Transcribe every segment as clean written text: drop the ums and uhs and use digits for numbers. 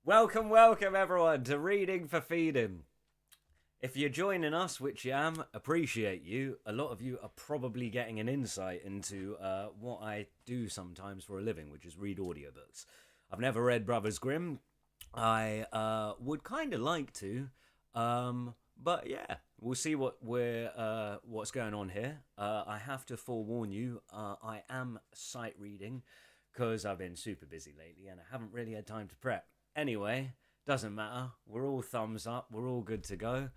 Welcome, welcome everyone to Reading for Feeding. If you're joining us, which you am, appreciate you. A lot of you are probably getting an insight into what I do sometimes for a living, which is read audiobooks. I've never read Brothers Grimm. I would kind of like to, but yeah, we'll see what's going on here. I have to forewarn you, I am sight reading because I've been super busy lately and I haven't really had time to prep. Anyway, doesn't matter. We're all thumbs up. We're all good to go.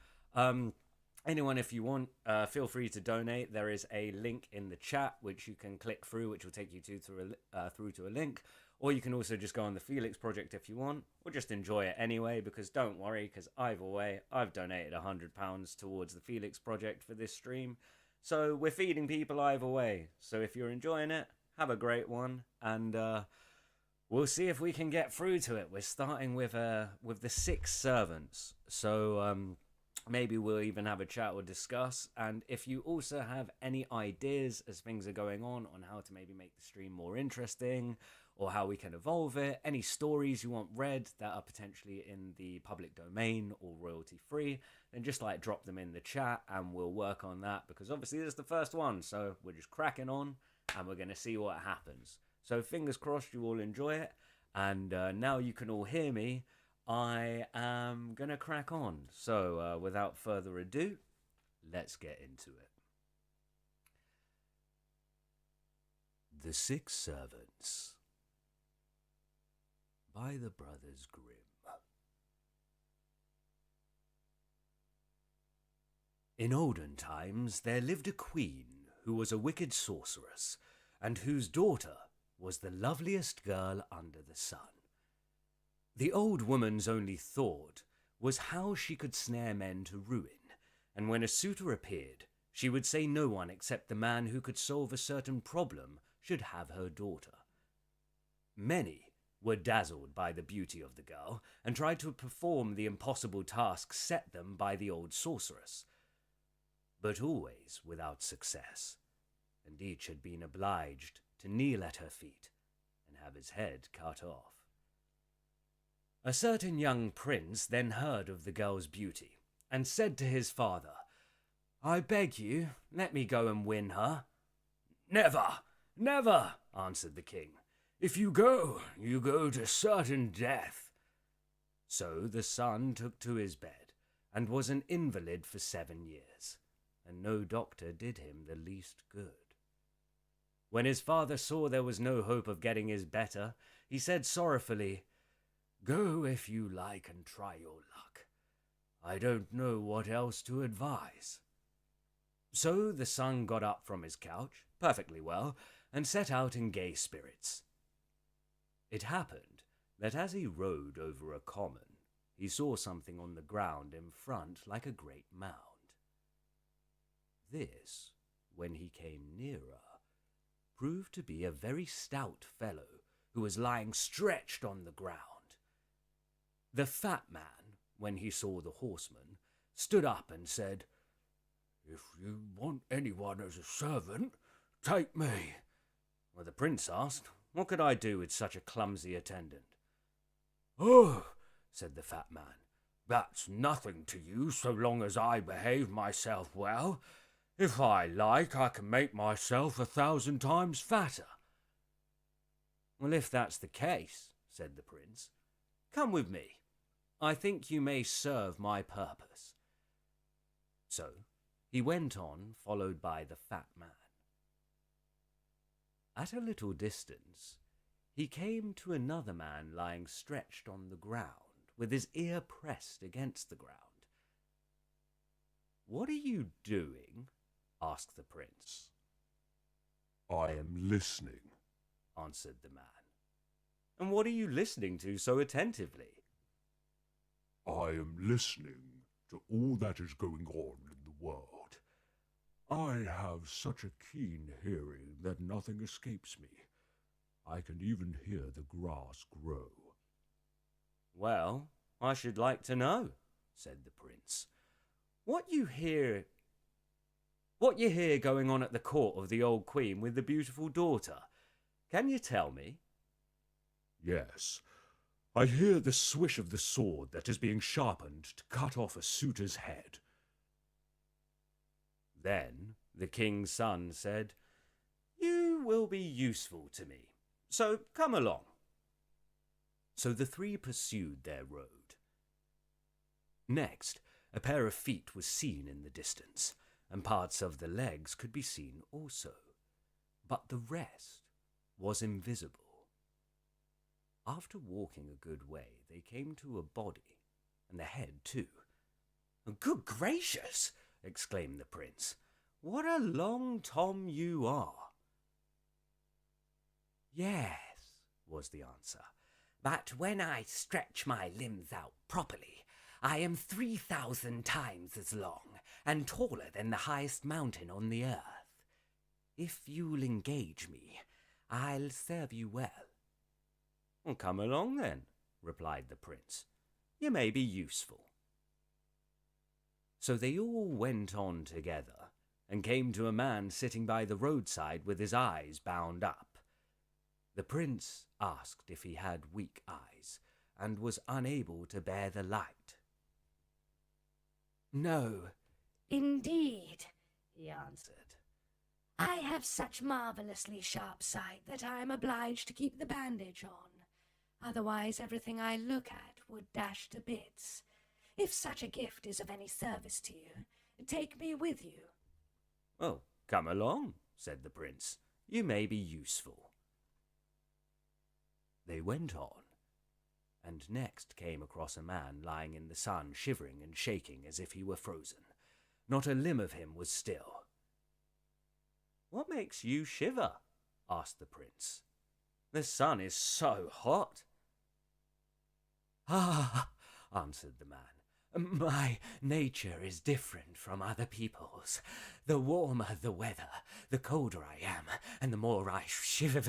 Anyone, if you want, feel free to donate. There is a link in the chat which you can click through, which will take you through to a link. Or you can also just go on the Felix Project if you want, or just enjoy it anyway. Because don't worry, because either way, I've donated £100 towards the Felix Project for this stream. So we're feeding people either way. So if you're enjoying it, have a great one, and we'll see if we can get through to it. We're starting with the 6 servants, so maybe we'll even have a chat or discuss. And if you also have any ideas as things are going on how to maybe make the stream more interesting, or how we can evolve it, any stories you want read that are potentially in the public domain or royalty free, then just drop them in the chat and we'll work on that, because obviously this is the first one, so we're just cracking on and we're going to see what happens. So fingers crossed you all enjoy it. And now you can all hear me, I am going to crack on. So without further ado, let's get into it. The 6 Servants by the Brothers Grimm. In olden times there lived a queen who was a wicked sorceress, and whose daughter was the loveliest girl under the sun. The old woman's only thought was how she could snare men to ruin, and when a suitor appeared, she would say no one except the man who could solve a certain problem should have her daughter. Many were dazzled by the beauty of the girl, and tried to perform the impossible task set them by the old sorceress, but always without success, and each had been obliged to kneel at her feet and have his head cut off. A certain young prince then heard of the girl's beauty, and said to his father, "I beg you, let me go and win her." "Never, never," answered the king. "If you go to certain death." So the son took to his bed, and was an invalid for 7 years, and no doctor did him the least good. When his father saw there was no hope of getting his better, he said sorrowfully, "Go if you like and try your luck. I don't know what else to advise." So the son got up from his couch, perfectly well, and set out in gay spirits. It happened that as he rode over a common, he saw something on the ground in front like a great mound. This, when he came nearer, proved to be a very stout fellow who was lying stretched on the ground. The fat man, when he saw the horseman, stood up and said, "If you want anyone as a servant, take me." Well, the prince asked, what could I do with such a clumsy attendant? "Oh," said the fat man, "that's nothing to you so long as I behave myself well. If I like, I can make myself 1,000 times fatter." "Well, if that's the case," said the prince, "come with me. I think you may serve my purpose." So he went on, followed by the fat man. At a little distance, he came to another man lying stretched on the ground, with his ear pressed against the ground. "What are you doing?" asked the prince. "I am listening," answered the man. "And what are you listening to so attentively?" "I am listening to all that is going on in the world. I have such a keen hearing that nothing escapes me. I can even hear the grass grow." "Well, I should like to know," said the prince, what you hear going on at the court of the old queen with the beautiful daughter. Can you tell me?" "Yes, I hear the swish of the sword that is being sharpened to cut off a suitor's head." Then the king's son said, "You will be useful to me, so come along." So the three pursued their road. Next, a pair of feet was seen in the distance, and parts of the legs could be seen also, but the rest was invisible. After walking a good way, they came to a body, and the head too. "Good gracious!" exclaimed the prince. "What a long Tom you are!" "Yes," was the answer, "but when I stretch my limbs out properly, I am 3,000 times as long and taller than the highest mountain on the earth. If you'll engage me, I'll serve you well." "Well, come along then," replied the prince. "You may be useful." So they all went on together and came to a man sitting by the roadside with his eyes bound up. The prince asked if he had weak eyes and was unable to bear the light. "No, indeed," he answered. "I have such marvelously sharp sight that I am obliged to keep the bandage on. Otherwise everything I look at would dash to bits. If such a gift is of any service to you, take me with you." "Oh, come along," said the prince. "You may be useful." They went on, and next came across a man lying in the sun, shivering and shaking as if he were frozen. Not a limb of him was still. "What makes you shiver?" asked the prince. "The sun is so hot." "Ah," answered the man, "my nature is different from other people's. The warmer the weather, the colder I am, and the more I shiver.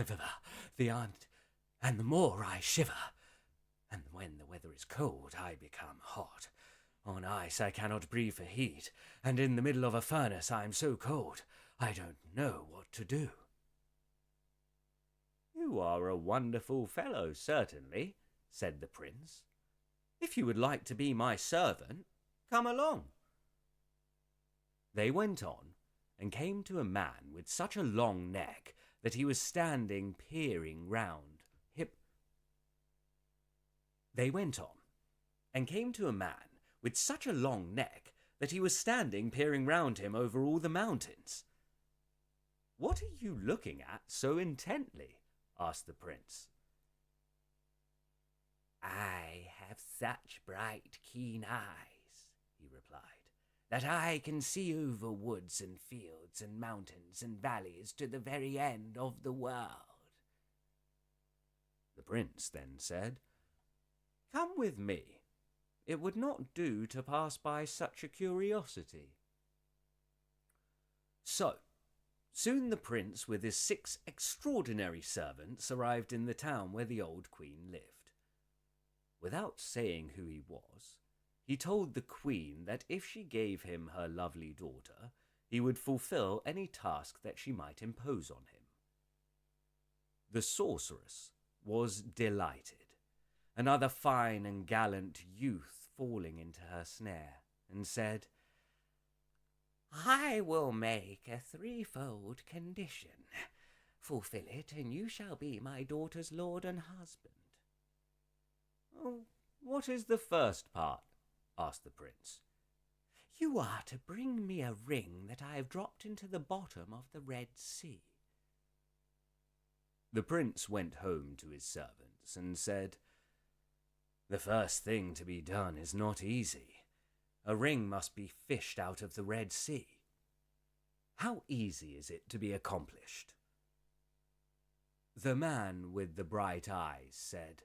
And the more I shiver. And when the weather is cold, I become hot. On ice I cannot breathe for heat, and in the middle of a furnace I am so cold I don't know what to do." "You are a wonderful fellow, certainly," said the prince. "If you would like to be my servant, come along." They went on and came to a man with such a long neck that he was standing peering round They went on and came to a man with such a long neck that he was standing peering round him over all the mountains. "What are you looking at so intently?" asked the prince. "I have such bright, keen eyes," he replied, "that I can see over woods and fields and mountains and valleys to the very end of the world." The prince then said, "Come with me. It would not do to pass by such a curiosity." So, soon the prince with his 6 extraordinary servants arrived in the town where the old queen lived. Without saying who he was, he told the queen that if she gave him her lovely daughter, he would fulfill any task that she might impose on him. The sorceress was delighted, another fine and gallant youth falling into her snare, and said, "I will make a 3-fold condition. Fulfill it, and you shall be my daughter's lord and husband." "Oh, what is the first part?" asked the prince. "You are to bring me a ring that I have dropped into the bottom of the Red Sea." The prince went home to his servants and said, "The first thing to be done is not easy. A ring must be fished out of the Red Sea. How easy is it to be accomplished?" The man with the bright eyes said,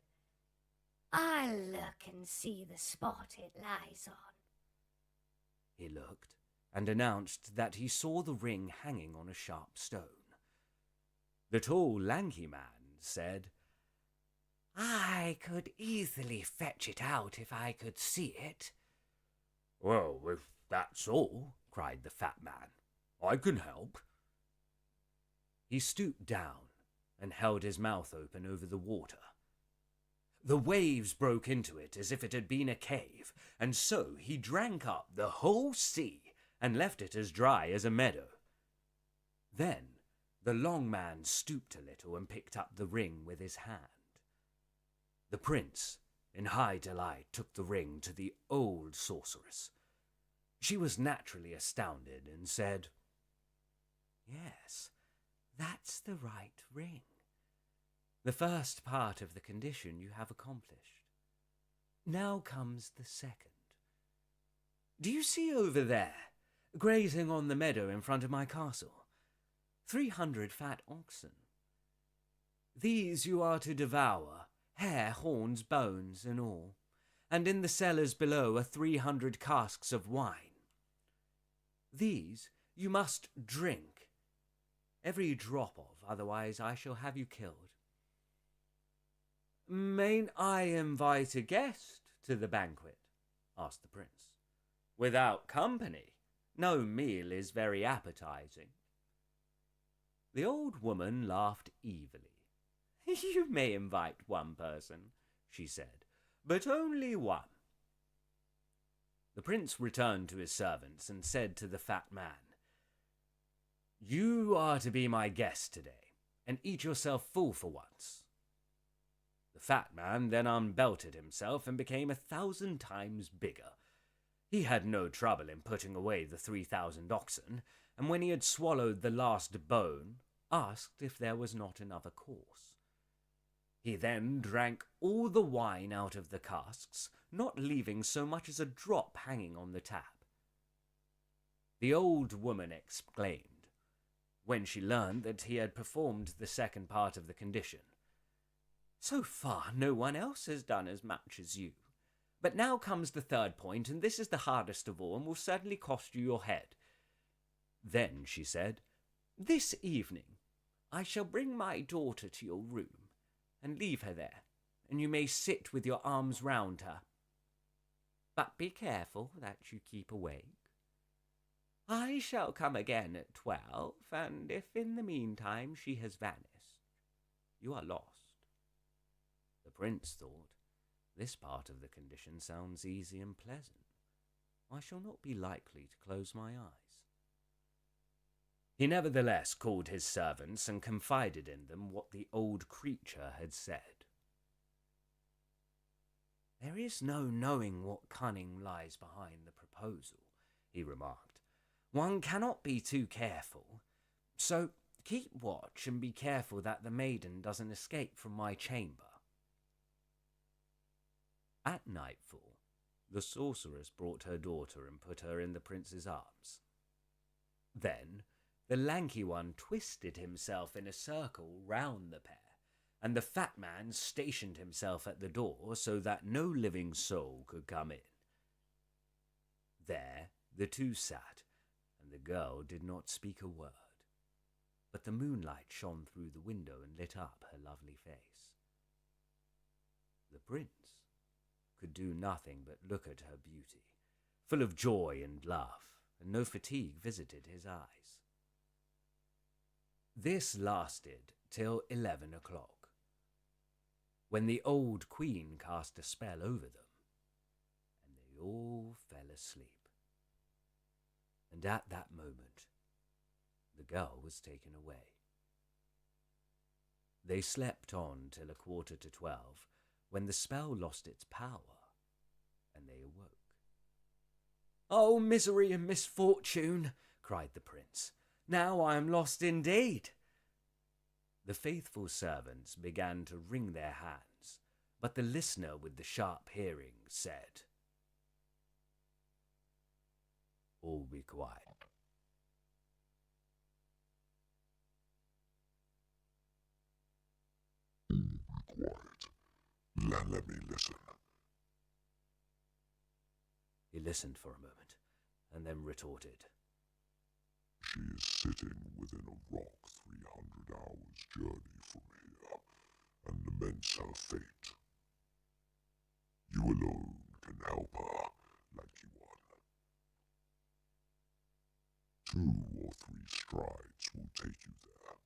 "I'll look and see the spot it lies on." He looked and announced that he saw the ring hanging on a sharp stone. The tall, lanky man said, "I could easily fetch it out if I could see it." "Well, if that's all," cried the fat man, "I can help." He stooped down and held his mouth open over the water. The waves broke into it as if it had been a cave, and so he drank up the whole sea and left it as dry as a meadow. Then the long man stooped a little and picked up the ring with his hand. The prince, in high delight, took the ring to the old sorceress. She was naturally astounded and said, "Yes, that's the right ring. The first part of the condition you have accomplished. Now comes the second. Do you see over there, grazing on the meadow in front of my castle, 300 fat oxen? These you are to devour, hair, horns, bones, and all, and in the cellars below are 300 casks of wine. These you must drink, every drop of, otherwise I shall have you killed." "Mayn't I invite a guest to the banquet?" asked the prince. "Without company, no meal is very appetizing." The old woman laughed evilly. "You may invite one person," she said, "but only one." The prince returned to his servants and said to the fat man, "You are to be my guest today, and eat yourself full for once." The fat man then unbelted himself and became 1,000 times bigger. He had no trouble in putting away the 3,000 oxen, and when he had swallowed the last bone, asked if there was not another course. He then drank all the wine out of the casks, not leaving so much as a drop hanging on the tap. The old woman exclaimed, when she learned that he had performed the second part of the condition, "So far no one else has done as much as you. But now comes the third point, and this is the hardest of all, and will certainly cost you your head." Then she said, "This evening I shall bring my daughter to your room, and leave her there, and you may sit with your arms round her. But be careful that you keep awake. I shall come again at 12, and if in the meantime she has vanished, you are lost." The prince thought, "This part of the condition sounds easy and pleasant. I shall not be likely to close my eyes." He nevertheless called his servants and confided in them what the old creature had said. "There is no knowing what cunning lies behind the proposal," he remarked. "One cannot be too careful. So keep watch and be careful that the maiden doesn't escape from my chamber." At nightfall, the sorceress brought her daughter and put her in the prince's arms. Then the lanky one twisted himself in a circle round the pair, and the fat man stationed himself at the door so that no living soul could come in. There the two sat, and the girl did not speak a word, but the moonlight shone through the window and lit up her lovely face. The prince could do nothing but look at her beauty, full of joy and love, and no fatigue visited his eyes. This lasted till 11 o'clock, when the old queen cast a spell over them, and they all fell asleep. And at that moment, the girl was taken away. They slept on till 11:45, when the spell lost its power, and they awoke. "Oh, misery and misfortune!" cried the prince. "Now I am lost indeed." The faithful servants began to wring their hands, but the listener with the sharp hearing said, "All be quiet." Quiet. Let me listen. He listened for a moment, and then retorted, She is sitting within a rock 300 hours' journey from here, and laments her fate. You alone can help her, lanky one. 2 or 3 strides will take you there.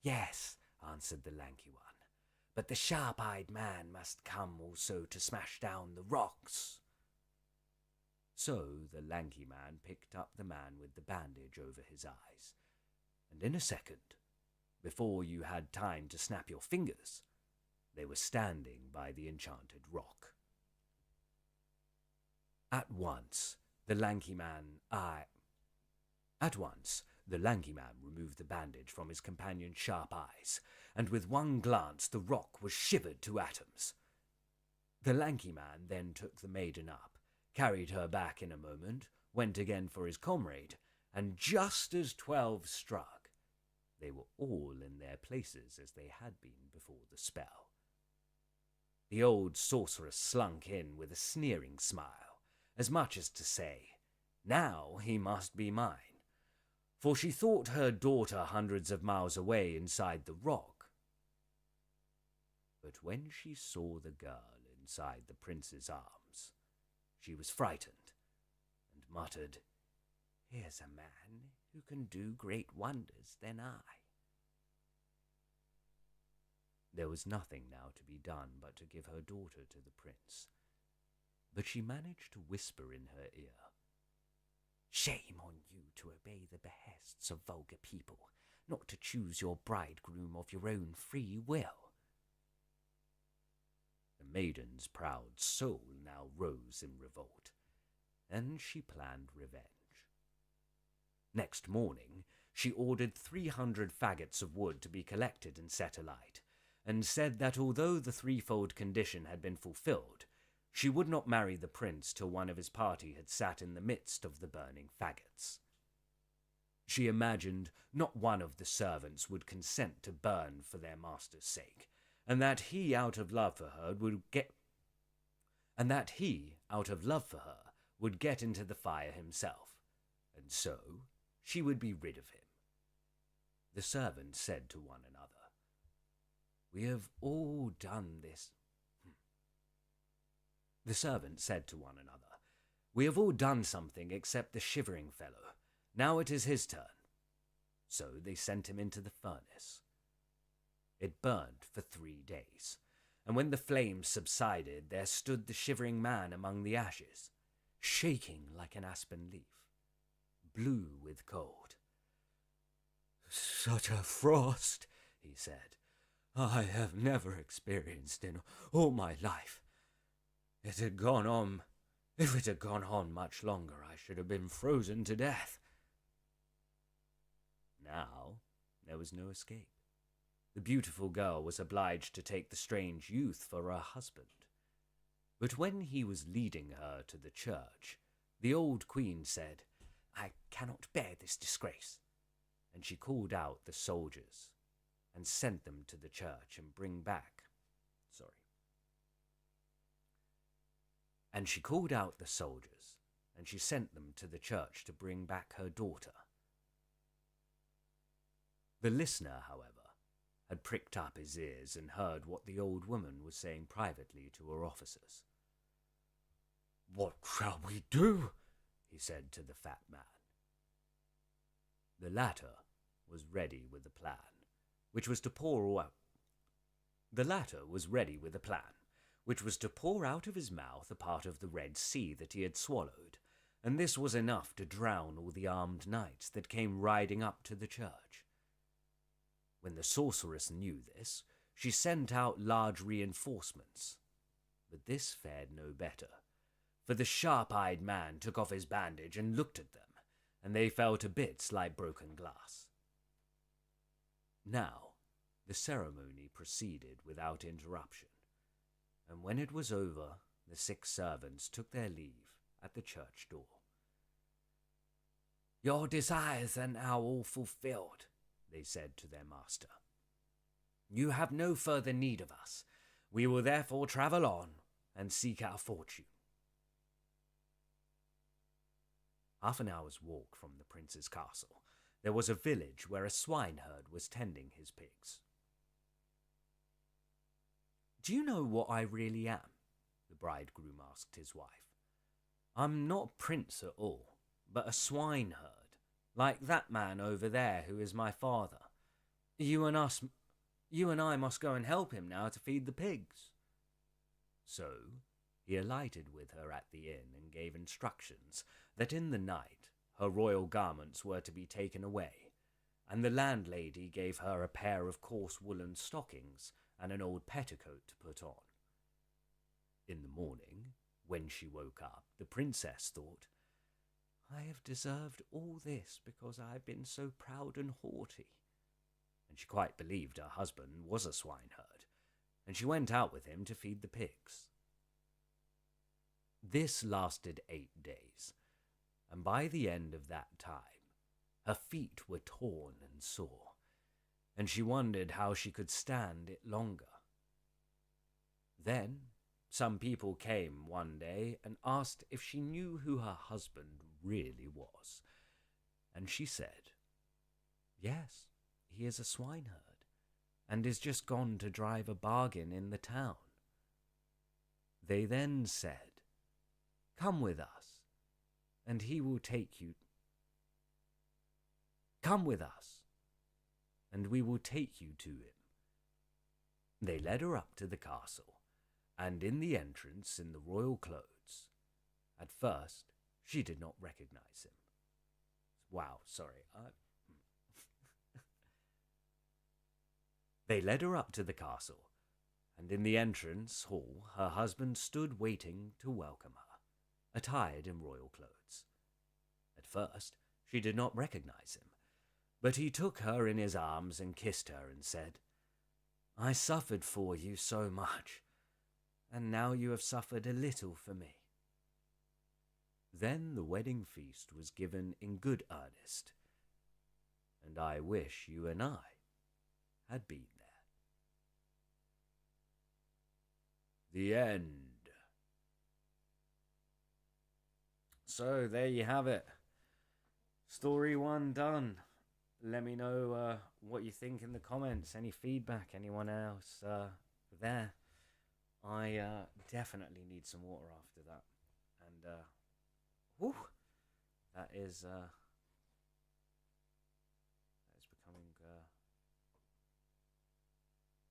"Yes," answered the lanky one, but the sharp-eyed man must come also to smash down the rocks." So the lanky man picked up the man with the bandage over his eyes, and in a second, before you had time to snap your fingers, they were standing by the enchanted rock. At once, the lanky man removed the bandage from his companion's sharp eyes, and with one glance the rock was shivered to atoms. The lanky man then took the maiden up, carried her back in a moment, went again for his comrade, and just as 12 struck, they were all in their places as they had been before the spell. The old sorceress slunk in with a sneering smile, as much as to say, "Now he must be mine," for she thought her daughter hundreds of miles away inside the rock. But when she saw the girl inside the prince's arms, she was frightened, and muttered, "Here's a man who can do great wonders than I." There was nothing now to be done but to give her daughter to the prince, but she managed to whisper in her ear, "Shame on you to obey the behests of vulgar people, not to choose your bridegroom of your own free will." The maiden's proud soul now rose in revolt, and she planned revenge. Next morning, she ordered 300 faggots of wood to be collected and set alight, and said that although the threefold condition had been fulfilled, she would not marry the prince till one of his party had sat in the midst of the burning faggots. She imagined not one of the servants would consent to burn for their master's sake, and that he, out of love for her, would get into the fire himself, and so she would be rid of him. The servants said to one another, "We have all done this." The servants said to one another, "We have all done something except the shivering fellow. Now it is his turn." So they sent him into the furnace. It burned for 3 days, and when the flames subsided, there stood the shivering man among the ashes, shaking like an aspen leaf, blue with cold. "Such a frost," he said, "I have never experienced in all my life. If it had gone on much longer, I should have been frozen to death." Now there was no escape. The beautiful girl was obliged to take the strange youth for her husband. But when he was leading her to the church, the old queen said, "I cannot bear this disgrace," and she called out the soldiers and sent them to the church and bring back her daughter. The listener, however, had pricked up his ears and heard what the old woman was saying privately to her officers. "What shall we do?" he said to the fat man. The latter was ready with a plan, which was to pour out of his mouth a part of the Red Sea that he had swallowed, and this was enough to drown all the armed knights that came riding up to the church. When the sorceress knew this, she sent out large reinforcements, but this fared no better, for the sharp-eyed man took off his bandage and looked at them, and they fell to bits like broken glass. Now the ceremony proceeded without interruption, and when it was over, the 6 servants took their leave at the church door. "Your desires are now all fulfilled," they said to their master. "You have no further need of us. We will therefore travel on and seek our fortune." Half an hour's walk from the prince's castle, there was a village where a swineherd was tending his pigs. "Do you know what I really am?" the bridegroom asked his wife. "I'm not prince at all, but a swineherd, like that man over there who is my father. You and us You and I must go and help him now to feed the pigs." So he alighted with her at the inn and gave instructions that in the night her royal garments were to be taken away, and the landlady gave her a pair of coarse woolen stockings and an old petticoat to put on. In the morning, when she woke up, the princess thought, "I have deserved all this because I have been so proud and haughty." And she quite believed her husband was a swineherd, and she went out with him to feed the pigs. This lasted 8 days, and by the end of that time, her feet were torn and sore, and she wondered how she could stand it longer. Then some people came one day and asked if she knew who her husband really was, and she said, "Yes, he is a swineherd, and is just gone to drive a bargain in the town." They then said, "Come with us, and he will take you. Come with us, and we will take you to him." They led her up to the castle, and in the entrance in the royal clothes. At first, she did not recognize him. Wow, sorry. They led her up to the castle, and in the entrance hall her husband stood waiting to welcome her, attired in royal clothes. At first, she did not recognize him, but he took her in his arms and kissed her and said, "I suffered for you so much, and now you have suffered a little for me." Then the wedding feast was given in good earnest, and I wish you and I had been there. The end. So there you have it. Story 1 done. Let me know what you think in the comments. Any feedback? Anyone else there? I definitely need some water after that. And that is becoming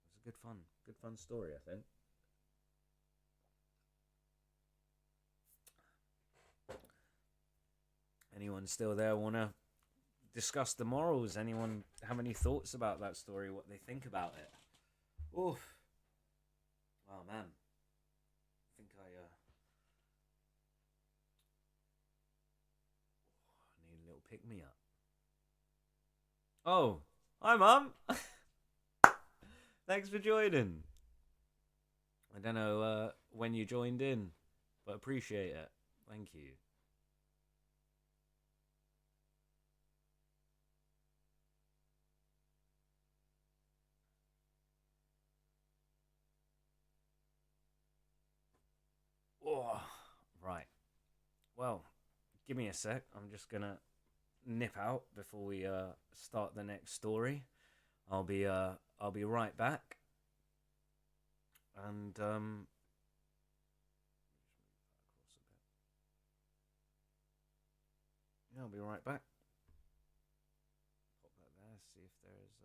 it's a good fun story, I think. Anyone still there want to discuss the morals? Anyone have any thoughts about that story? What they think about it? Oof. Oh man, I think I need a little pick me up. Oh, hi Mum. Thanks for joining. I don't know when you joined in, but appreciate it. Thank you. Oh, right. Well, give me a sec. I'm just gonna nip out before we start the next story. I'll be right back. And yeah, I'll be right back. Pop that there. See if there's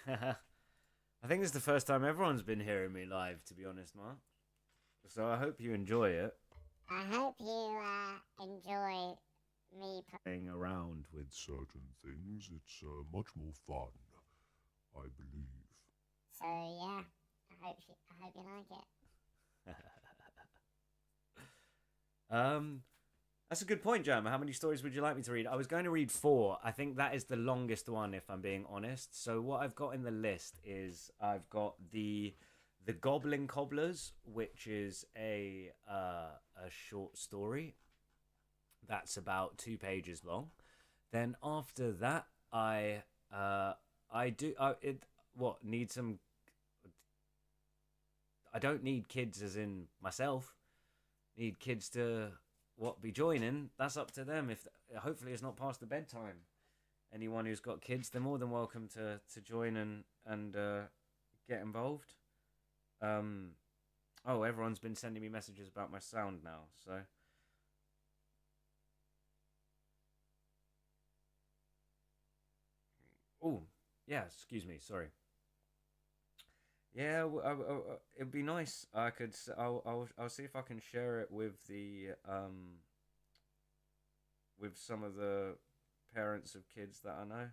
I think this is the first time everyone's been hearing me live, to be honest, Mark. So I hope you enjoy it. I hope you enjoy me Playing around with certain things, it's much more fun, I believe. So yeah, I hope you like it. That's a good point, Jam. How many stories would you like me to read? I was going to read 4. I think that is the longest one, if I'm being honest. So what I've got in the list is I've got the Gobblin Cobblers, which is a short story that's about 2 pages long. Then after that, need some. I don't need kids as in myself. Need kids to be joining. That's up to them. If hopefully it's not past the bedtime. Anyone who's got kids, they're more than welcome to join and get involved. Oh, everyone's been sending me messages about my sound now, so. Oh, yeah, excuse me, sorry. Yeah, it'd be nice. I could. I'll see if I can share it with some of the parents of kids that I know.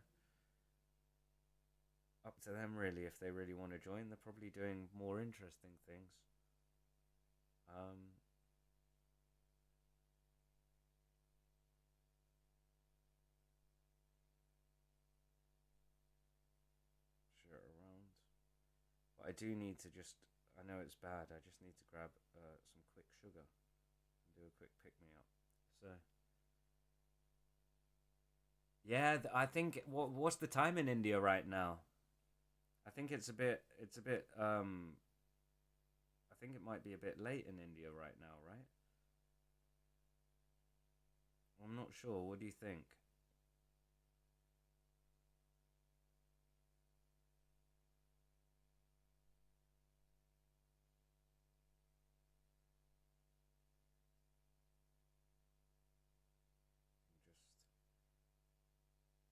Up to them, really, if they really want to join. They're probably doing more interesting things. Um, Share it around. But I do need to just. I know it's bad. I just need to grab some quick sugar and do a quick pick me up. So. Yeah, I think what's the time in India right now? I think it's a bit. It's a bit. I think it might be a bit late in India right now, right? I'm not sure. What do you think?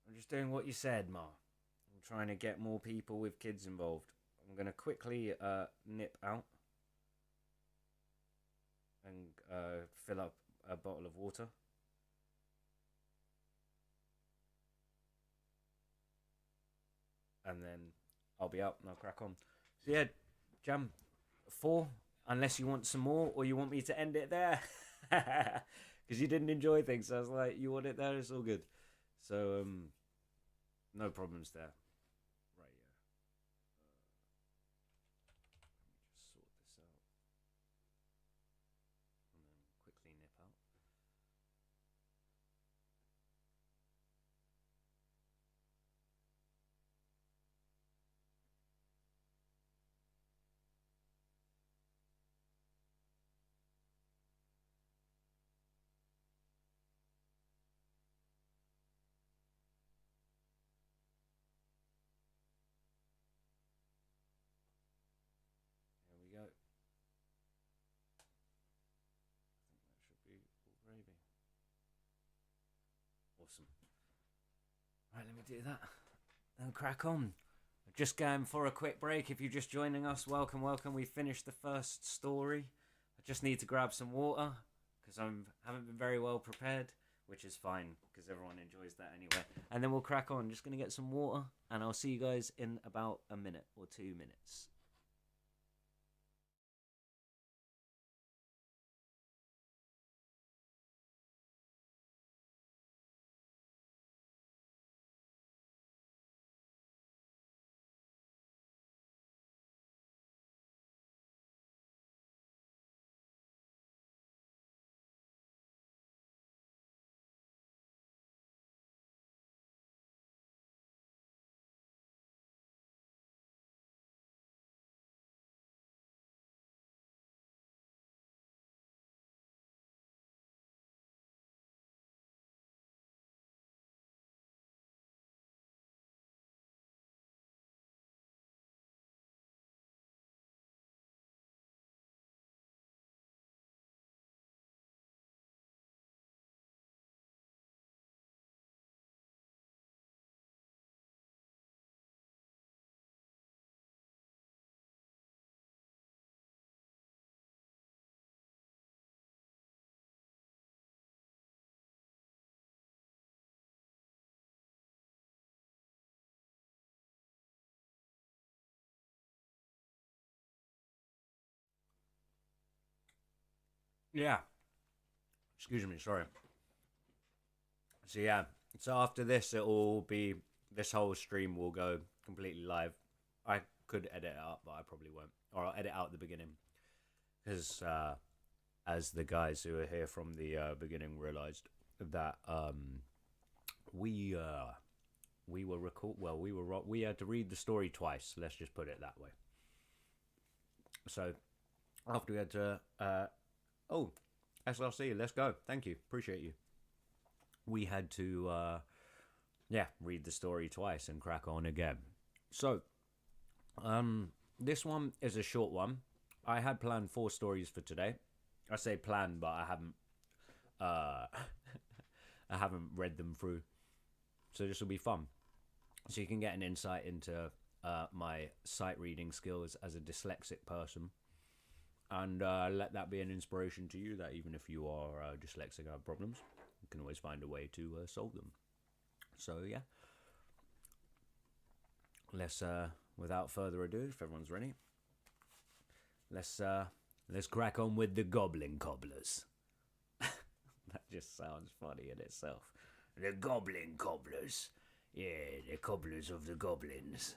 I'm just doing what you said, Ma. I'm trying to get more people with kids involved. I'm gonna quickly nip out and fill up a bottle of water. And then I'll be out and I'll crack on. So yeah, Jam 4, unless you want some more or you want me to end it there. Because you didn't enjoy things. So I was like, you want it there, it's all good. So no problems there. Right, yeah. Let me just sort this out. And then quickly nip out. There we go. I think that should be all gravy. Awesome. Right, let me do that. Then crack on. Just going for a quick break. If you're just joining us, welcome, welcome. We finished the first story. I just need to grab some water because I haven't been very well prepared, which is fine because everyone enjoys that anyway. And then we'll crack on. Just going to get some water, and I'll see you guys in about a minute or 2 minutes. Yeah. Excuse me, sorry. So yeah, so after this, it will be this whole stream will go completely live. I could edit it out, but I probably won't, or I'll edit out the beginning because as the guys who are here from the beginning realized that we we were we had to read the story twice. Let's just put it that way. So after we had to oh SLC, let's go. Thank you, appreciate you. We had to yeah, read the story twice and crack on again. So this one is a short one. I had planned 4 stories for today. I say planned, but I haven't. I haven't read them through, so this will be fun. So you can get an insight into my sight reading skills as a dyslexic person, and let that be an inspiration to you. That even if you are dyslexic and have problems, you can always find a way to solve them. So yeah, let's without further ado, if everyone's ready, let's crack on with the Goblin Cobblers. That just sounds funny in itself. The Goblin Cobblers. Yeah, the cobblers of the goblins.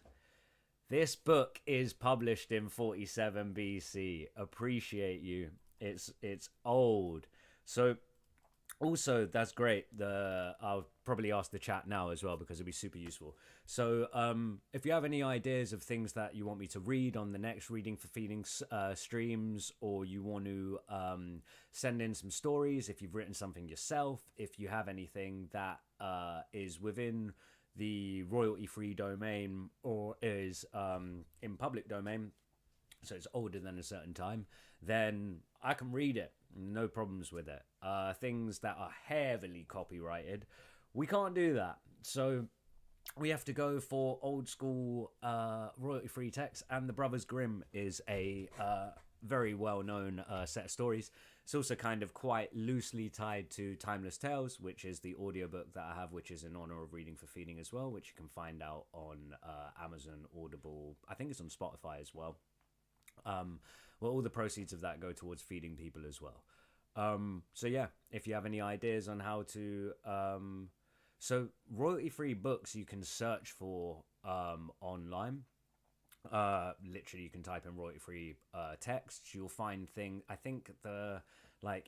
This book is published in 47 BC. Appreciate you. It's old. So also, that's great. I'll probably ask the chat now as well because it'll be super useful. So if you have any ideas of things that you want me to read on the next Reading for Feeding streams, or you want to send in some stories, if you've written something yourself, if you have anything that is within the royalty-free domain or is in public domain, so it's older than a certain time, then I can read it. No problems with it. Things that are heavily copyrighted, we can't do that. So we have to go for old school royalty-free text, and the Brothers Grimm is a very well-known set of stories. It's also kind of quite loosely tied to Timeless Tales, which is the audiobook that I have, which is in honor of Reading for Feeding as well, which you can find out on Amazon, Audible. I think it's on Spotify as well. Well, all the proceeds of that go towards feeding people as well. So yeah, if you have any ideas on how to... so royalty-free books you can search for online. Literally, you can type in royalty-free text. You'll find I think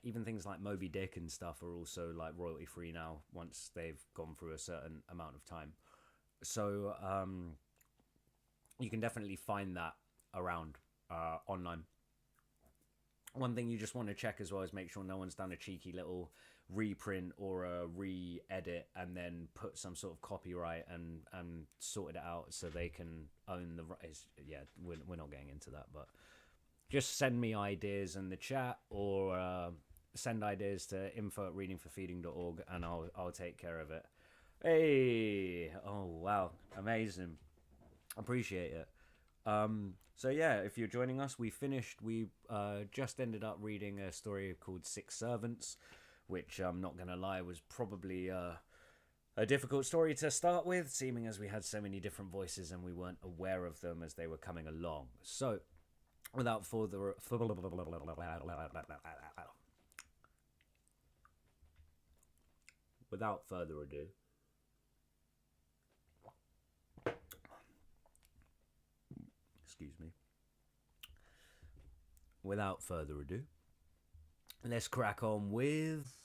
even things like Moby Dick and stuff are also like royalty-free now once they've gone through a certain amount of time. So you can definitely find that around online. One thing you just want to check as well is make sure no one's done a cheeky little reprint or a re-edit and then put some sort of copyright and sorted it out so they can own the rights. Yeah, we're not getting into that, but just send me ideas in the chat or send ideas to info@readingforfeeding.org and I'll take care of it. Hey, oh wow, amazing, appreciate it. So yeah, if you're joining us, we just ended up reading a story called Six Servants, which I'm not gonna lie was probably a difficult story to start with, seeming as we had so many different voices and we weren't aware of them as they were coming along. So without further ado, excuse me. Without further ado, let's crack on with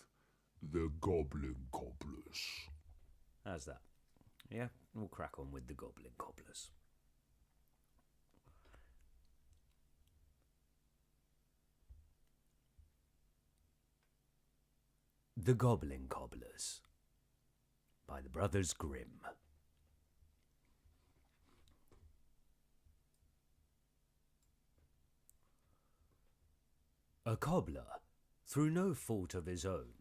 the Goblin Cobblers. How's that? Yeah, we'll crack on with the Goblin Cobblers. The Goblin Cobblers by the Brothers Grimm. A cobbler, through no fault of his own,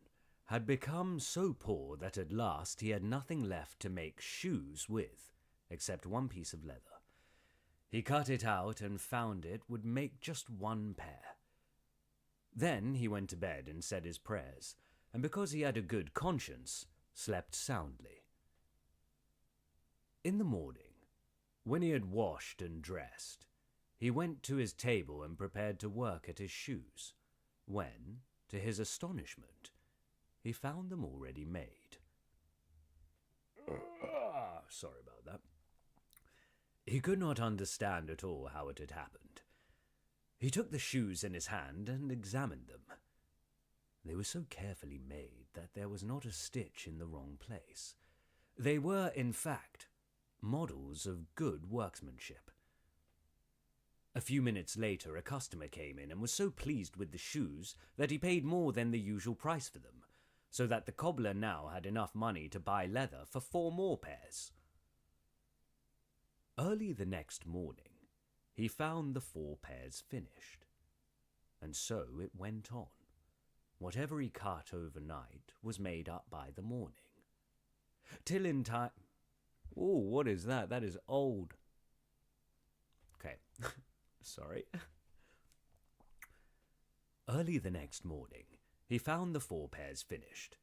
had become so poor that at last he had nothing left to make shoes with, except one piece of leather. He cut it out and found it would make just one pair. Then he went to bed and said his prayers, and because he had a good conscience, slept soundly. In the morning, when he had washed and dressed, he went to his table and prepared to work at his shoes, when, to his astonishment, he found them already made. Sorry about that. He could not understand at all how it had happened. He took the shoes in his hand and examined them. They were so carefully made that there was not a stitch in the wrong place. They were, in fact, models of good workmanship. A few minutes later, a customer came in and was so pleased with the shoes that he paid more than the usual price for them, so that the cobbler now had enough money to buy leather for 4 more pairs. Early the next morning, he found the 4 pairs finished, And so it went on. Whatever he cut overnight was made up by the morning. Till in time... Oh, what is that? That is old. Okay, sorry. Early the next morning, he found the 4 pairs finished.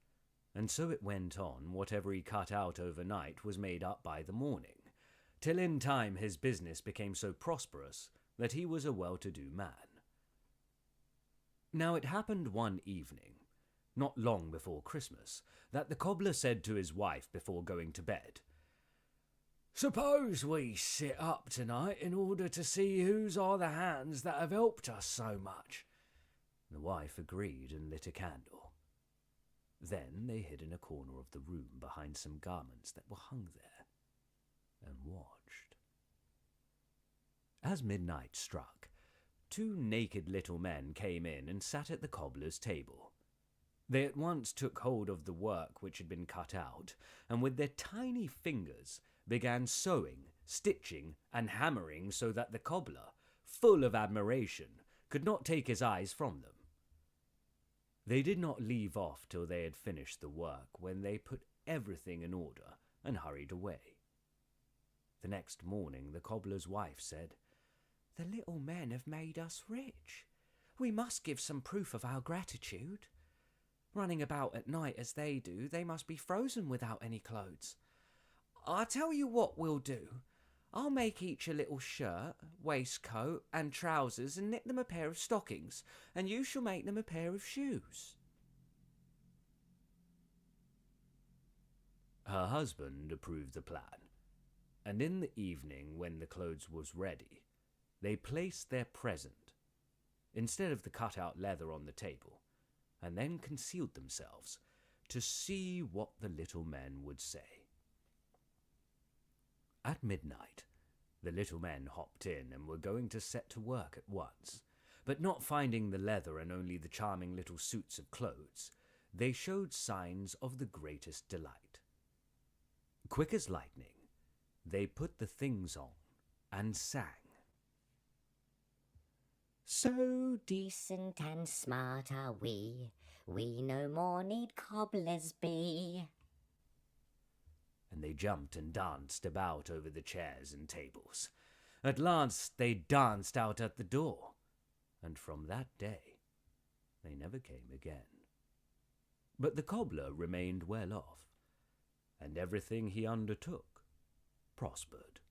And so it went on, whatever he cut out overnight was made up by the morning, till in time his business became so prosperous that he was a well-to-do man. Now it happened one evening, not long before Christmas, that the cobbler said to his wife before going to bed, "Suppose we sit up tonight in order to see whose are the hands that have helped us so much." The wife agreed and lit a candle. Then they hid in a corner of the room behind some garments that were hung there, and watched. As midnight struck, 2 naked little men came in and sat at the cobbler's table. They at once took hold of the work which had been cut out, and with their tiny fingers began sewing, stitching, and hammering so that the cobbler, full of admiration, could not take his eyes from them. They did not leave off till they had finished the work, when they put everything in order and hurried away. The next morning the cobbler's wife said, "The little men have made us rich. We must give some proof of our gratitude. Running about at night as they do, they must be frozen without any clothes. I'll tell you what we'll do. I'll make each a little shirt, waistcoat, and trousers, and knit them a pair of stockings, and you shall make them a pair of shoes." Her husband approved the plan, and in the evening, when the clothes was ready, they placed their present, instead of the cut-out leather, on the table, and then concealed themselves to see what the little men would say. At midnight, the little men hopped in and were going to set to work at once, but not finding the leather and only the charming little suits of clothes, they showed signs of the greatest delight. Quick as lightning, they put the things on and sang. So decent and smart are we no more need cobblers be. And they jumped and danced about over the chairs and tables. At last they danced out at the door, and from that day they never came again. But the cobbler remained well off, and everything he undertook prospered.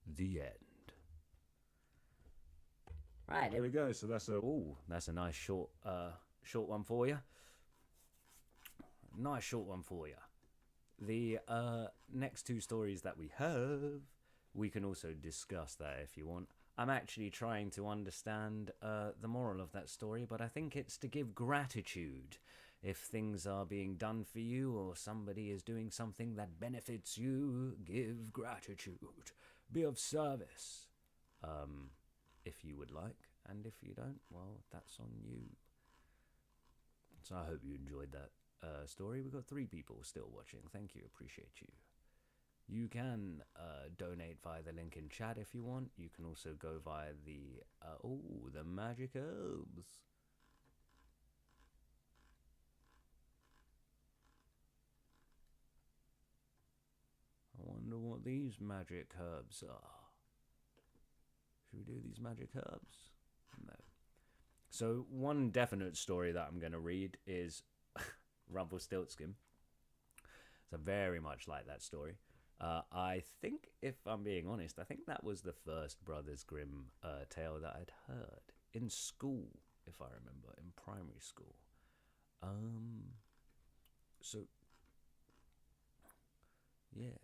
The end. Right, There we go. So that's a nice short one for you. Nice short one for you. The next 2 stories that we have, we can also discuss that if you want. I'm actually trying to understand the moral of that story, but I think it's to give gratitude if things are being done for you or somebody is doing something that benefits you. Give gratitude. Be of service. If you would like, and if you don't, well, that's on you. So I hope you enjoyed that story. We've got 3 people still watching. Thank you, appreciate you. You can donate via the link in chat if you want. You can also go via the the magic herbs. I wonder what these magic herbs are. Should we do these magic herbs? No. So one definite story that I'm going to read is Rumplestiltskin. So very much like that story. I think, if I'm being honest, I think that was the first Brothers Grimm tale that I'd heard in school, if I remember, in primary school. So yeah,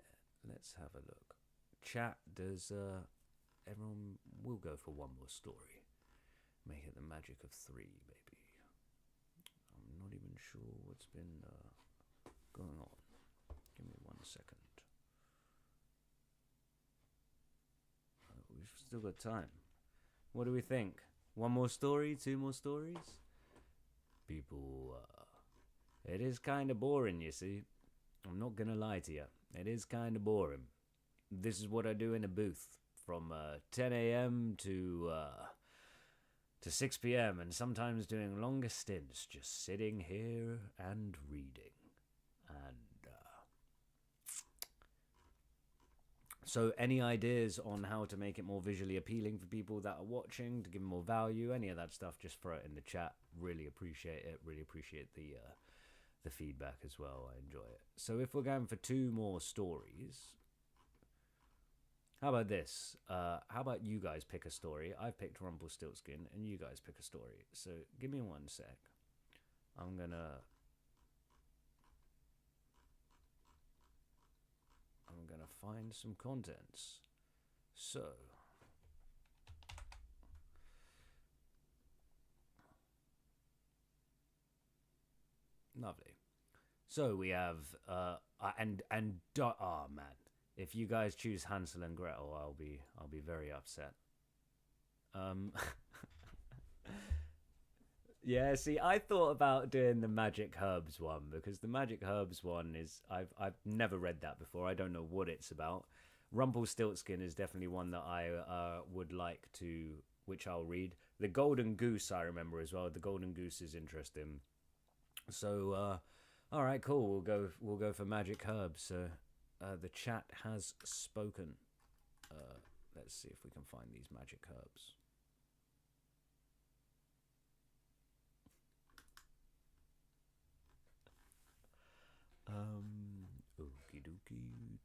let's have a look. Chat, does everyone will go for one more story. Make it the magic of 3, baby. I'm not even sure what's been going on. Give me 1 second. We've still got time. What do we think? 1 more story? 2 more stories? People, it is kind of boring, you see. I'm not gonna lie to you. It is kind of boring. This is what I do in a booth from 10 a.m. to to 6 p.m. and sometimes doing longer stints just sitting here and reading. And so any ideas on how to make it more visually appealing for people that are watching, to give them more value, any of that stuff, just throw it in the chat. Really appreciate it. Really appreciate the feedback as well. I enjoy it. So if we're going for 2 more stories, how about this? How about you guys pick a story? I've picked Rumplestiltskin, and you guys pick a story. So give me 1 sec. I'm gonna find some contents. So lovely. So we have oh man, if you guys choose Hansel and Gretel, I'll be very upset. Yeah, see, I thought about doing the Magic Herbs one, because the Magic Herbs one is I've never read that before. I don't know what it's about. Rumpelstiltskin is definitely one that I would like to, which I'll read. The Golden Goose I remember as well. The Golden Goose is interesting. So all right, cool. We'll go for Magic Herbs. So the chat has spoken. Let's see if we can find these Magic Herbs. Okie dokie.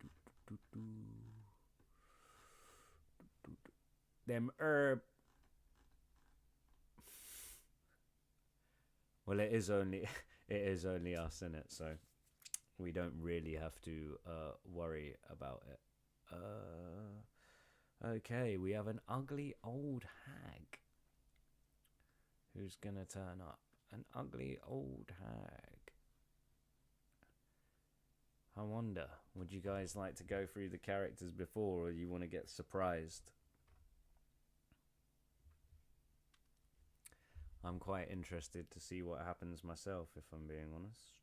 Them herb. Well, it is only us in it, so we don't really have to worry about it. Okay, we have an ugly old hag who's gonna turn up. An ugly old hag. I wonder, would you guys like to go through the characters before, or you want to get surprised? I'm quite interested to see what happens myself, if I'm being honest.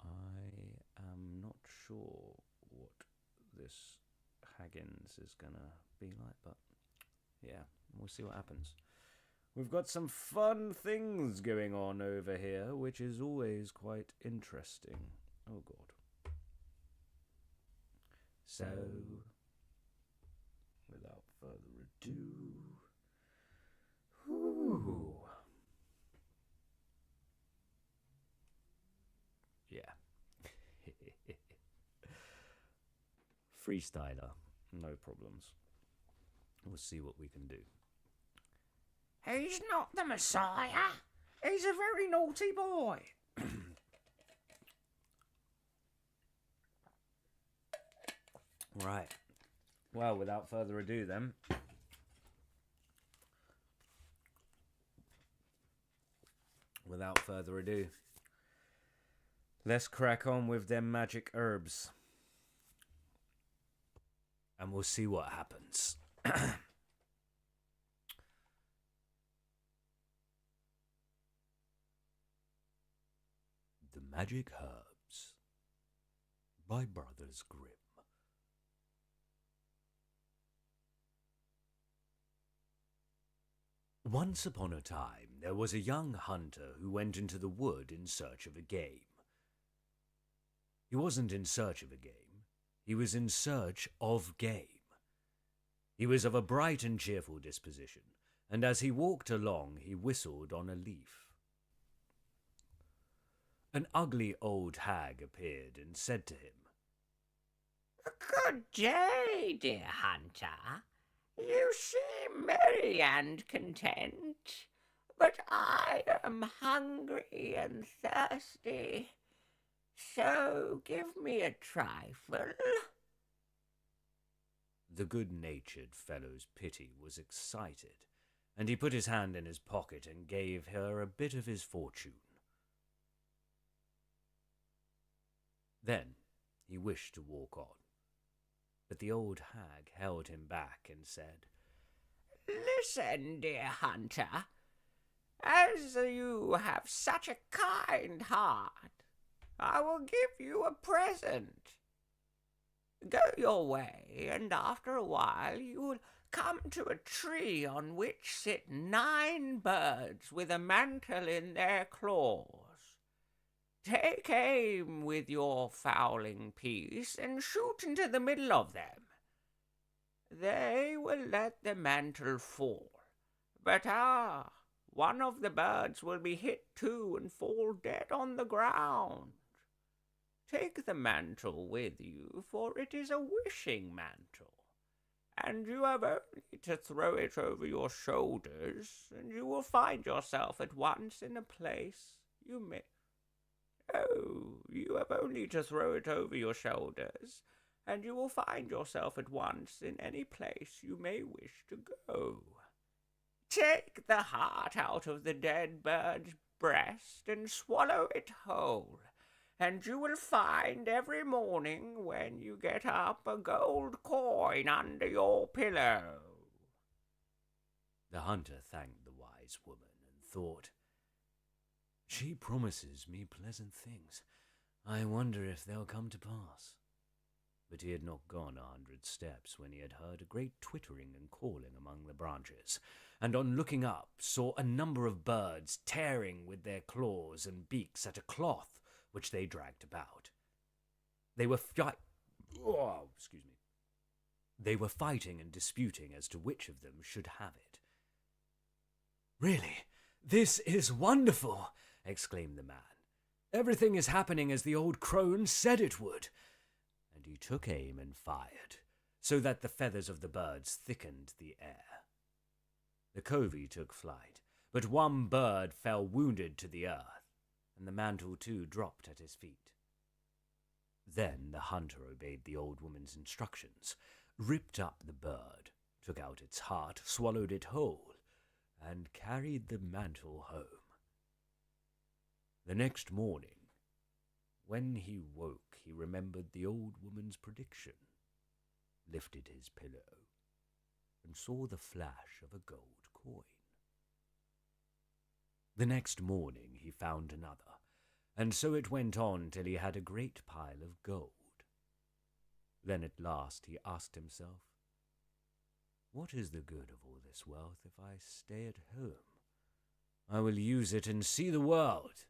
I am not sure what this Haggins is gonna be like, but yeah, we'll see what happens. We've got some fun things going on over here, which is always quite interesting. Oh, God. So, without further ado... Ooh. Yeah. Freestyler. No problems. We'll see what we can do. He's not the Messiah. He's a very naughty boy. Right. Well, without further ado then. Without further ado. Let's crack on with them magic herbs. And we'll see what happens. The Magic Herbs by Brothers Grimm. Once upon a time, there was a young hunter who went into the wood in search of a game. He wasn't in search of a game. He was in search of game. He was of a bright and cheerful disposition, and as he walked along, he whistled on a leaf. An ugly old hag appeared and said to him, "Good day, dear hunter. You seem merry and content, but I am hungry and thirsty, so give me a trifle." The good-natured fellow's pity was excited, and he put his hand in his pocket and gave her a bit of his fortune. Then he wished to walk on, but the old hag held him back and said, "Listen, dear hunter, as you have such a kind heart, I will give you a present. Go your way, and after a while you will come to a tree on which sit 9 birds with a mantle in their claws. Take aim with your fowling piece and shoot into the middle of them. They will let the mantle fall, but one of the birds will be hit too and fall dead on the ground. Take the mantle with you, for it is a wishing mantle, and you have only to throw it over your shoulders, and you will find yourself at once in a place you may... Oh, you have only to throw it over your shoulders, and you will find yourself at once in any place you may wish to go. Take the heart out of the dead bird's breast and swallow it whole, and you will find every morning when you get up a gold coin under your pillow. The hunter thanked the wise woman and thought, "She promises me pleasant things. I wonder if they'll come to pass." But he had not gone 100 steps when he had heard a great twittering and calling among the branches, and on looking up saw a number of birds tearing with their claws and beaks at a cloth which they dragged about. They were fighting and disputing as to which of them should have it. "Really, this is wonderful!" exclaimed the man. "Everything is happening as the old crone said it would." And he took aim and fired, so that the feathers of the birds thickened the air. The covey took flight, but one bird fell wounded to the earth, and the mantle too dropped at his feet. Then the hunter obeyed the old woman's instructions, ripped up the bird, took out its heart, swallowed it whole, and carried the mantle home. The next morning, when he woke, he remembered the old woman's prediction, lifted his pillow, and saw the flash of a gold coin. The next morning he found another, and so it went on till he had a great pile of gold. Then at last he asked himself, "What is the good of all this wealth if I stay at home? I will use it and see the world."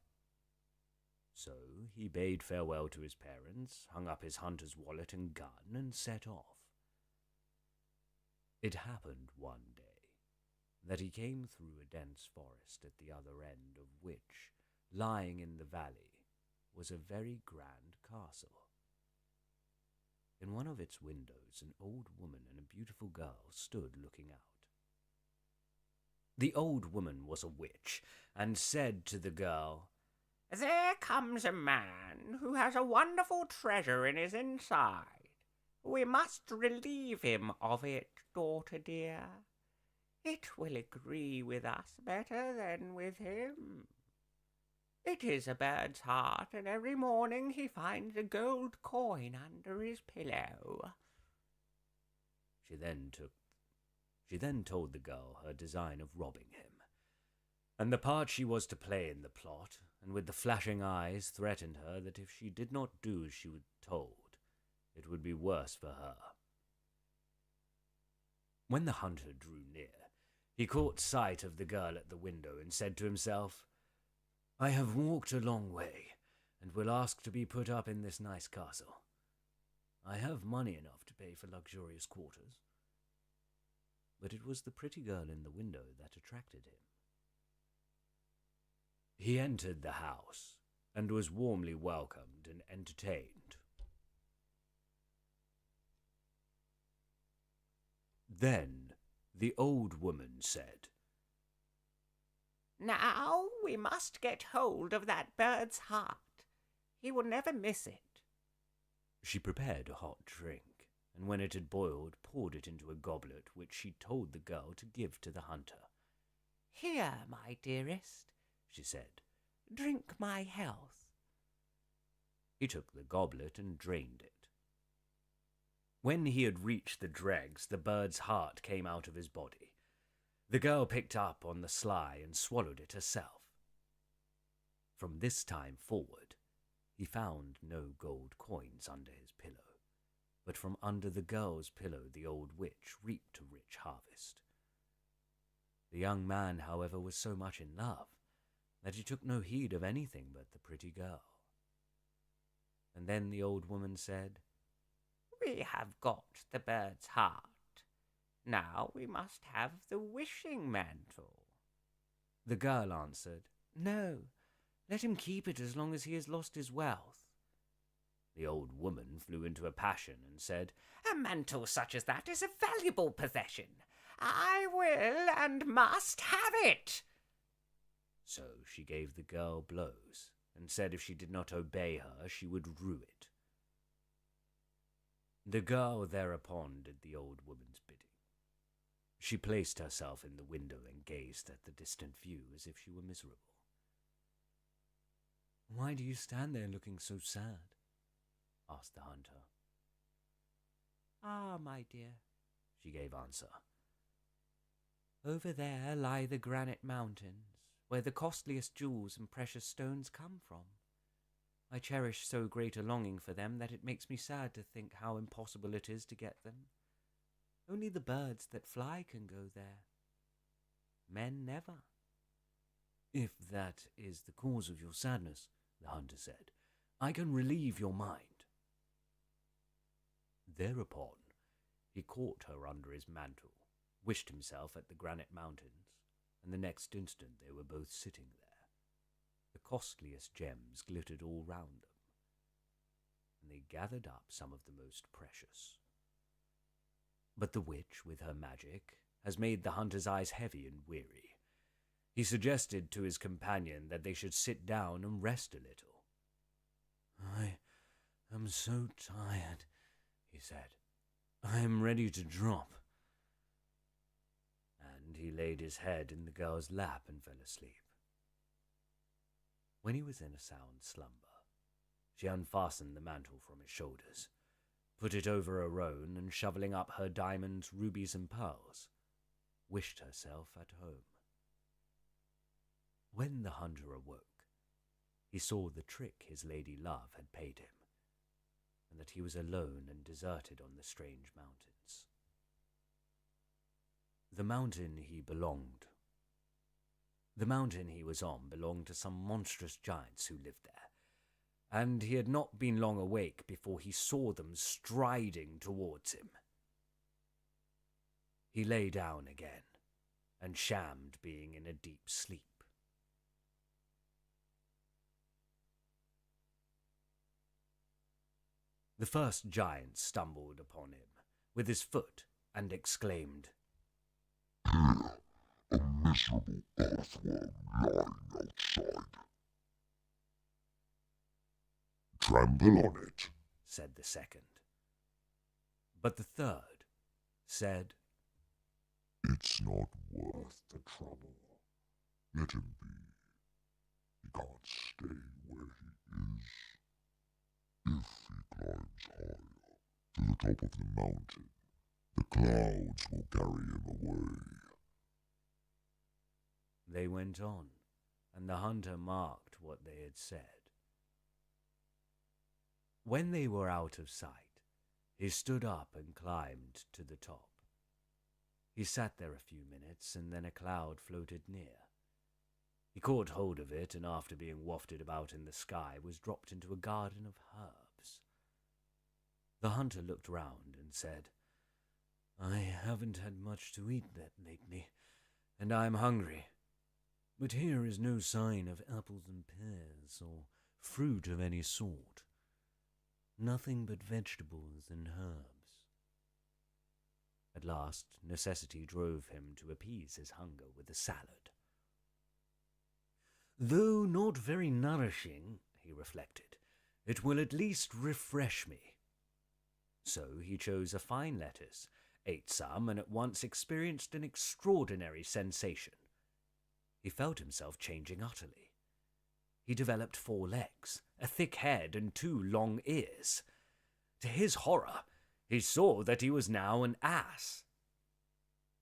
So he bade farewell to his parents, hung up his hunter's wallet and gun, and set off. It happened one day that he came through a dense forest at the other end of which, lying in the valley, was a very grand castle. In one of its windows an old woman and a beautiful girl stood looking out. The old woman was a witch, and said to the girl, "There comes a man who has a wonderful treasure in his inside. We must relieve him of it, daughter dear. It will agree with us better than with him. It is a bird's heart, and every morning he finds a gold coin under his pillow." She then told the girl her design of robbing him, and the part she was to play in the plot, and with the flashing eyes threatened her that if she did not do as she was told, it would be worse for her. When the hunter drew near, he caught sight of the girl at the window and said to himself, "I have walked a long way, and will ask to be put up in this nice castle. I have money enough to pay for luxurious quarters." But it was the pretty girl in the window that attracted him. He entered the house, and was warmly welcomed and entertained. Then the old woman said, "Now we must get hold of that bird's heart. He will never miss it." She prepared a hot drink, and when it had boiled, poured it into a goblet which she told the girl to give to the hunter. "Here, my dearest," she said, "drink my health." He took the goblet and drained it. When he had reached the dregs, the bird's heart came out of his body. The girl picked up on the sly and swallowed it herself. From this time forward, he found no gold coins under his pillow, but from under the girl's pillow the old witch reaped a rich harvest. The young man, however, was so much in love that he took no heed of anything but the pretty girl. And then the old woman said, "We have got the bird's heart. Now we must have the wishing mantle." The girl answered, "No, let him keep it as long as he has lost his wealth." The old woman flew into a passion and said, "A mantle such as that is a valuable possession. I will and must have it." So she gave the girl blows and said if she did not obey her, she would rue it. The girl thereupon did the old woman's bidding. She placed herself in the window and gazed at the distant view as if she were miserable. "Why do you stand there looking so sad?" asked the hunter. "Ah, my dear," she gave answer. "over there lie the granite mountains, where the costliest jewels and precious stones come from. I cherish so great a longing for them that it makes me sad to think how impossible it is to get them. Only the birds that fly can go there. Men never." "If that is the cause of your sadness," the hunter said, "I can relieve your mind." Thereupon he caught her under his mantle, wished himself at the granite mountains, and the next instant they were both sitting there. The costliest gems glittered all round them, and they gathered up some of the most precious. But the witch, with her magic, has made the hunter's eyes heavy and weary. He suggested to his companion that they should sit down and rest a little. "I am so tired," he said. "I am ready to drop." And he laid his head in the girl's lap and fell asleep. When he was in a sound slumber, she unfastened the mantle from his shoulders, put it over her own, and shoveling up her diamonds, rubies, and pearls, wished herself at home. When the hunter awoke, he saw the trick his lady love had paid him, and that he was alone and deserted on the strange mountains. The mountain he was on belonged to some monstrous giants who lived there, and he had not been long awake before he saw them striding towards him. He lay down again and shammed being in a deep sleep. The first giant stumbled upon him with his foot and exclaimed, "Here, a miserable earthworm lying outside." "Trample on it," said the second. But the third said, "It's not worth the trouble. Let him be. He can't stay where he is. If he climbs higher, to the top of the mountain, the clouds will carry him away." They went on, and the hunter marked what they had said. When they were out of sight, he stood up and climbed to the top. He sat there a few minutes, and then a cloud floated near. He caught hold of it, and after being wafted about in the sky, was dropped into a garden of herbs. The hunter looked round and said, "I haven't had much to eat lately, and I am hungry. But here is no sign of apples and pears, or fruit of any sort. Nothing but vegetables and herbs." At last, necessity drove him to appease his hunger with a salad. "Though not very nourishing," he reflected, "it will at least refresh me." So he chose a fine lettuce, ate some, and at once experienced an extraordinary sensation. He felt himself changing utterly. He developed 4 legs, a thick head, and 2 long ears. To his horror, he saw that he was now an ass.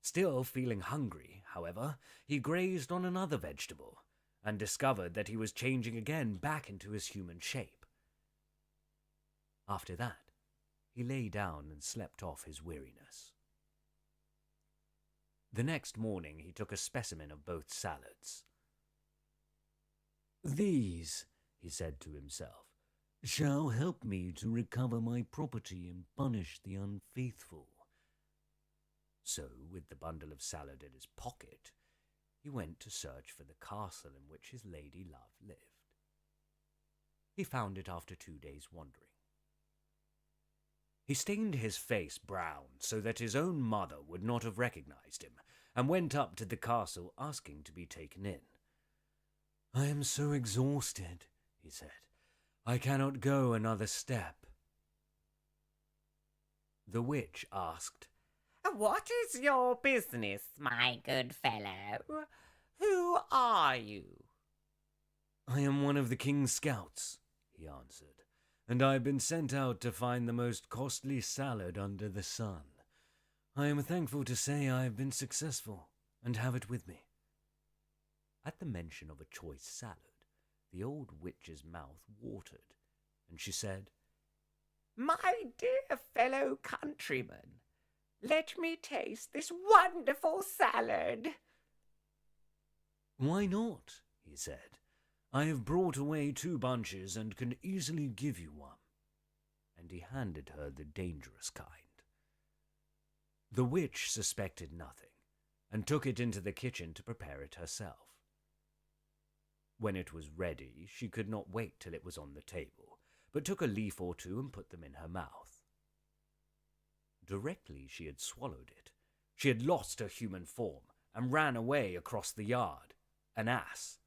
Still feeling hungry, however, he grazed on another vegetable, and discovered that he was changing again back into his human shape. After that, he lay down and slept off his weariness. The next morning he took a specimen of both salads. "These," he said to himself, "shall help me to recover my property and punish the unfaithful." So, with the bundle of salad in his pocket, he went to search for the castle in which his lady love lived. He found it after 2 days' wandering. He stained his face brown so that his own mother would not have recognized him, and went up to the castle asking to be taken in. "I am so exhausted," he said. "I cannot go another step." The witch asked, What is your business, my good fellow? Who are you? "I am one of the king's scouts," he answered, "and I have been sent out to find the most costly salad under the sun. I am thankful to say I have been successful, and have it with me." At the mention of a choice salad, the old witch's mouth watered, and she said, My dear fellow countryman, let me taste this wonderful salad. "Why not?" he said. "I have brought away 2 bunches and can easily give you one." And he handed her the dangerous kind. The witch suspected nothing, and took it into the kitchen to prepare it herself. When it was ready, she could not wait till it was on the table, but took a leaf or 2 and put them in her mouth. Directly she had swallowed it, she had lost her human form and ran away across the yard, an ass.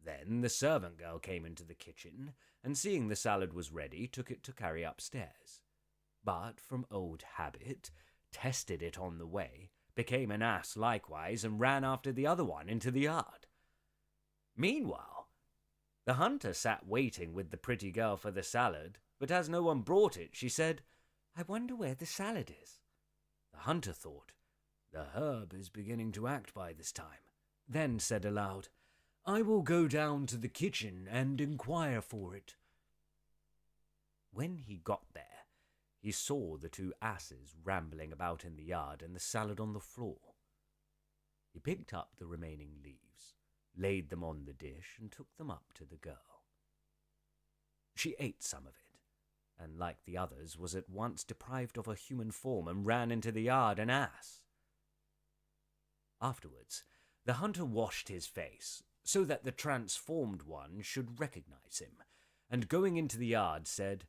Then the servant girl came into the kitchen, and seeing the salad was ready, took it to carry upstairs. But from old habit, tested it on the way, became an ass likewise, and ran after the other one into the yard. Meanwhile, the hunter sat waiting with the pretty girl for the salad, but as no one brought it, she said, "I wonder where the salad is." The hunter thought, "The herb is beginning to act by this time," then said aloud, "I will go down to the kitchen and inquire for it." When he got there, he saw the 2 asses rambling about in the yard and the salad on the floor. He picked up the remaining leaves, laid them on the dish, and took them up to the girl. She ate some of it, and like the others was at once deprived of her human form and ran into the yard an ass. Afterwards, the hunter washed his face, so that the transformed one should recognize him, and going into the yard said,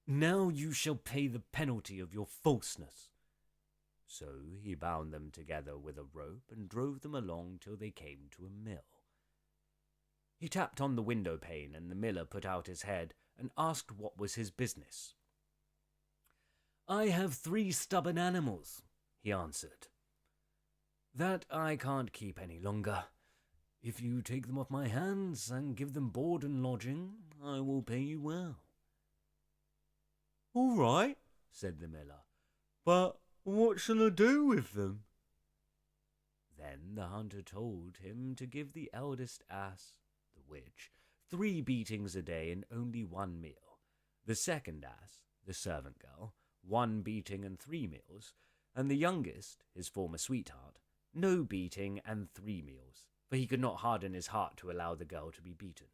"Now you shall pay the penalty of your falseness." So he bound them together with a rope and drove them along till they came to a mill. He tapped on the window pane, and the miller put out his head and asked what was his business. "I have 3 stubborn animals," he answered, "that I can't keep any longer. If you take them off my hands and give them board and lodging, I will pay you well." "All right," said the miller, "but what shall I do with them?" Then the hunter told him to give the eldest ass, the witch, 3 beatings a day and only 1 meal, the second ass, the servant girl, 1 beating and 3 meals, and the youngest, his former sweetheart, no beating and 3 meals, for he could not harden his heart to allow the girl to be beaten.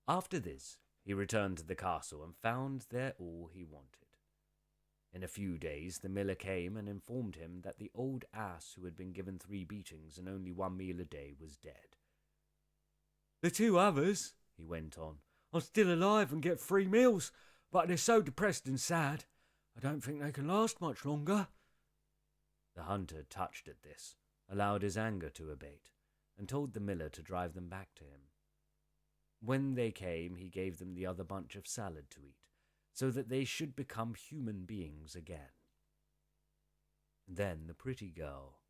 After this, he returned to the castle and found there all he wanted. In a few days the miller came and informed him that the old ass who had been given 3 beatings and only 1 meal a day was dead. "The 2 others," he went on, "are still alive and get 3 meals, but they're so depressed and sad, I don't think they can last much longer." The hunter, touched at this, allowed his anger to abate, and told the miller to drive them back to him. When they came, he gave them the other bunch of salad to eat, so that they should become human beings again. Then the pretty girl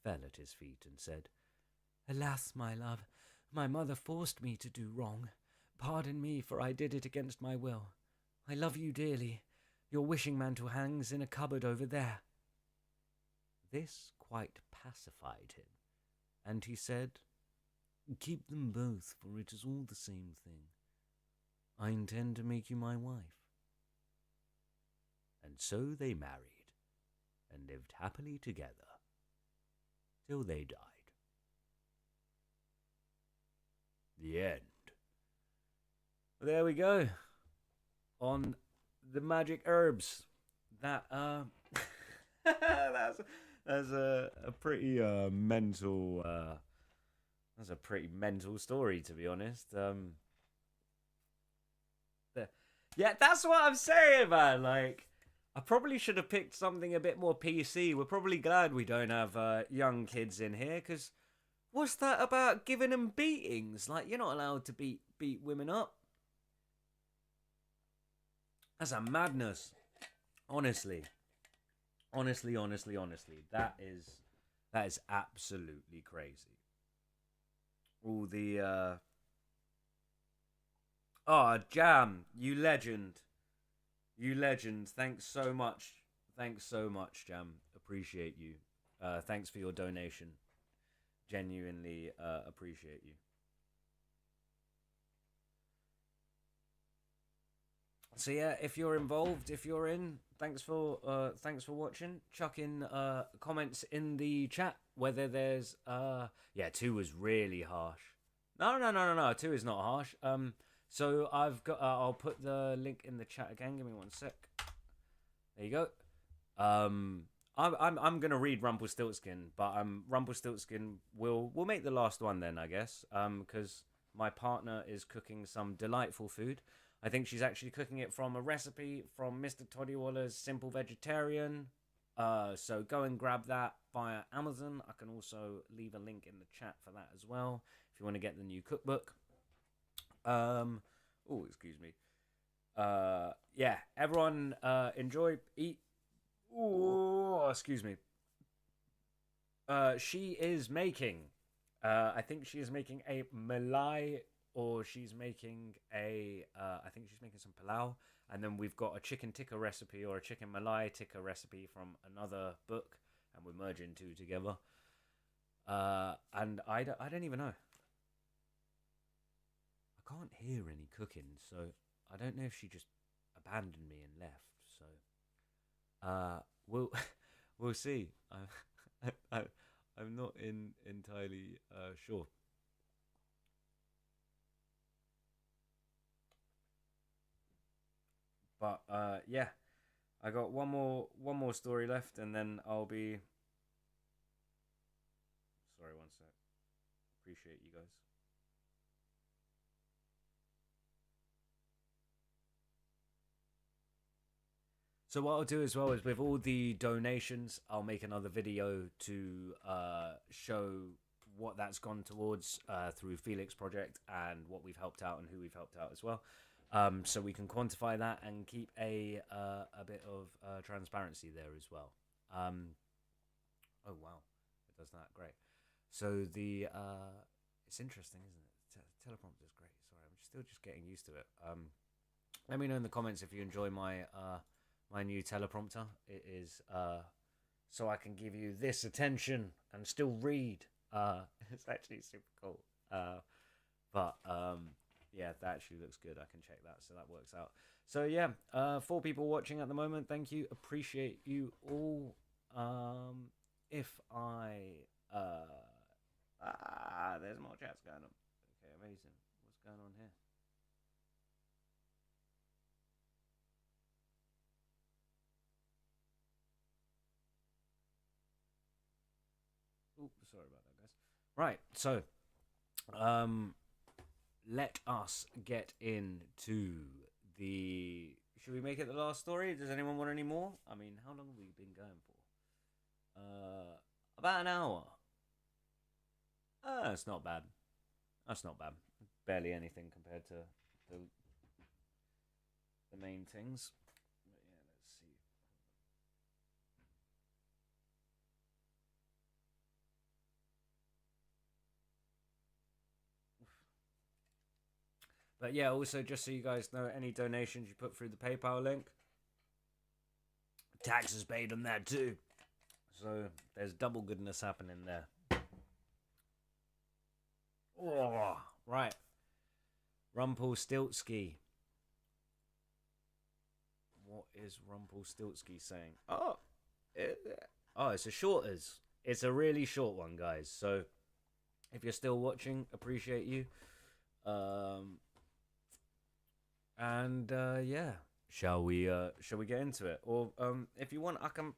fell at his feet and said, "Alas, my love, my mother forced me to do wrong. Pardon me, for I did it against my will. I love you dearly. Your wishing mantle hangs in a cupboard over there." This quite pacified him, and he said, "Keep them both, for it is all the same thing." I intend to make you my wife. And so they married, and lived happily together, till they died. The end. There we go. On the magic herbs. That that's a pretty mental that's a pretty mental story, to be honest. Yeah, that's what I'm saying, man. Like, I probably should have picked something a bit more PC. We're probably glad we don't have young kids in here, because what's that about giving them beatings? Like, you're not allowed to beat women up. That's a madness. Honestly. That is absolutely crazy. All the Jam, you legend. Thanks so much, Jam. Appreciate you. Thanks for your donation. Genuinely appreciate you. So yeah, if you're involved, if you're in, thanks for watching. Chuck in comments in the chat whether there's 2 was really harsh. No, 2 is not harsh. So I've got I'll put the link in the chat again. Give me 1 sec. There you go. I'm gonna read Rumplestiltskin, but Rumplestiltskin will make the last one then, I guess. Because my partner is cooking some delightful food. I think she's actually cooking it from a recipe from Mr. Toddywaller's Simple Vegetarian. So go and grab that via Amazon. I can also leave a link in the chat for that as well if you want to get the new cookbook. Excuse me. Yeah, everyone enjoy, eat. Excuse me. She is making I think she is making a malai, or she's making I think she's making some palau, and then we've got a chicken tikka recipe or a chicken malai tikka recipe from another book, and we're merging 2 together. And I don't even know. I can't hear any cooking, so I don't know if she just abandoned me and left. So we'll see. I'm not entirely sure. But yeah, I got one more story left, and then I'll be. Sorry, 1 sec. Appreciate you guys. So what I'll do as well is, with all the donations, I'll make another video to show what that's gone towards through Felix Project, and what we've helped out and who we've helped out as well. So we can quantify that and keep a bit of transparency there as well. Oh wow, it does that, great. So the it's interesting, isn't it? Teleprompter's great. Sorry, I'm still just getting used to it. Let me know in the comments if you enjoy my my new teleprompter. It is so I can give you this attention and still read. It's actually super cool. But yeah, that actually looks good. I can check that, so that works out. So yeah, 4 people watching at the moment. Thank you, appreciate you all. If I there's more chats going on. Okay, amazing. What's going on here? Ooh, sorry about that, guys. Right, so let us get into the. Should we make it the last story? Does anyone want any more? I mean, how long have we been going for? About an hour. That's not bad. That's not bad. Barely anything compared to the main things. But yeah, let's see. But yeah, also just so you guys know, any donations you put through the PayPal link, taxes paid on that too. So there's double goodness happening there. Oh, right. Rumplestiltskin. What is Rumplestiltskin saying? Oh, it's a shorters. It's a really short one, guys. So, if you're still watching, appreciate you. Yeah, shall we get into it? Or if you want, I can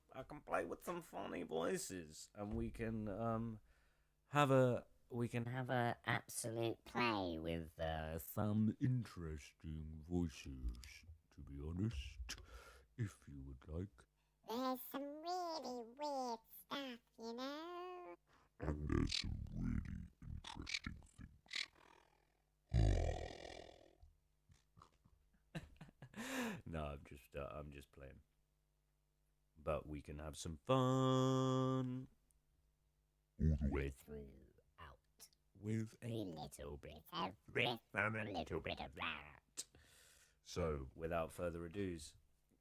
play with some funny voices, and we can have a absolute play with Some interesting voices, to be honest, if you would like. There's some really weird stuff, you know. And there's some really interesting things. No, I'm just playing. But we can have some fun. All the way Throughout with a little bit of riff and a little bit of that. So, without further ado,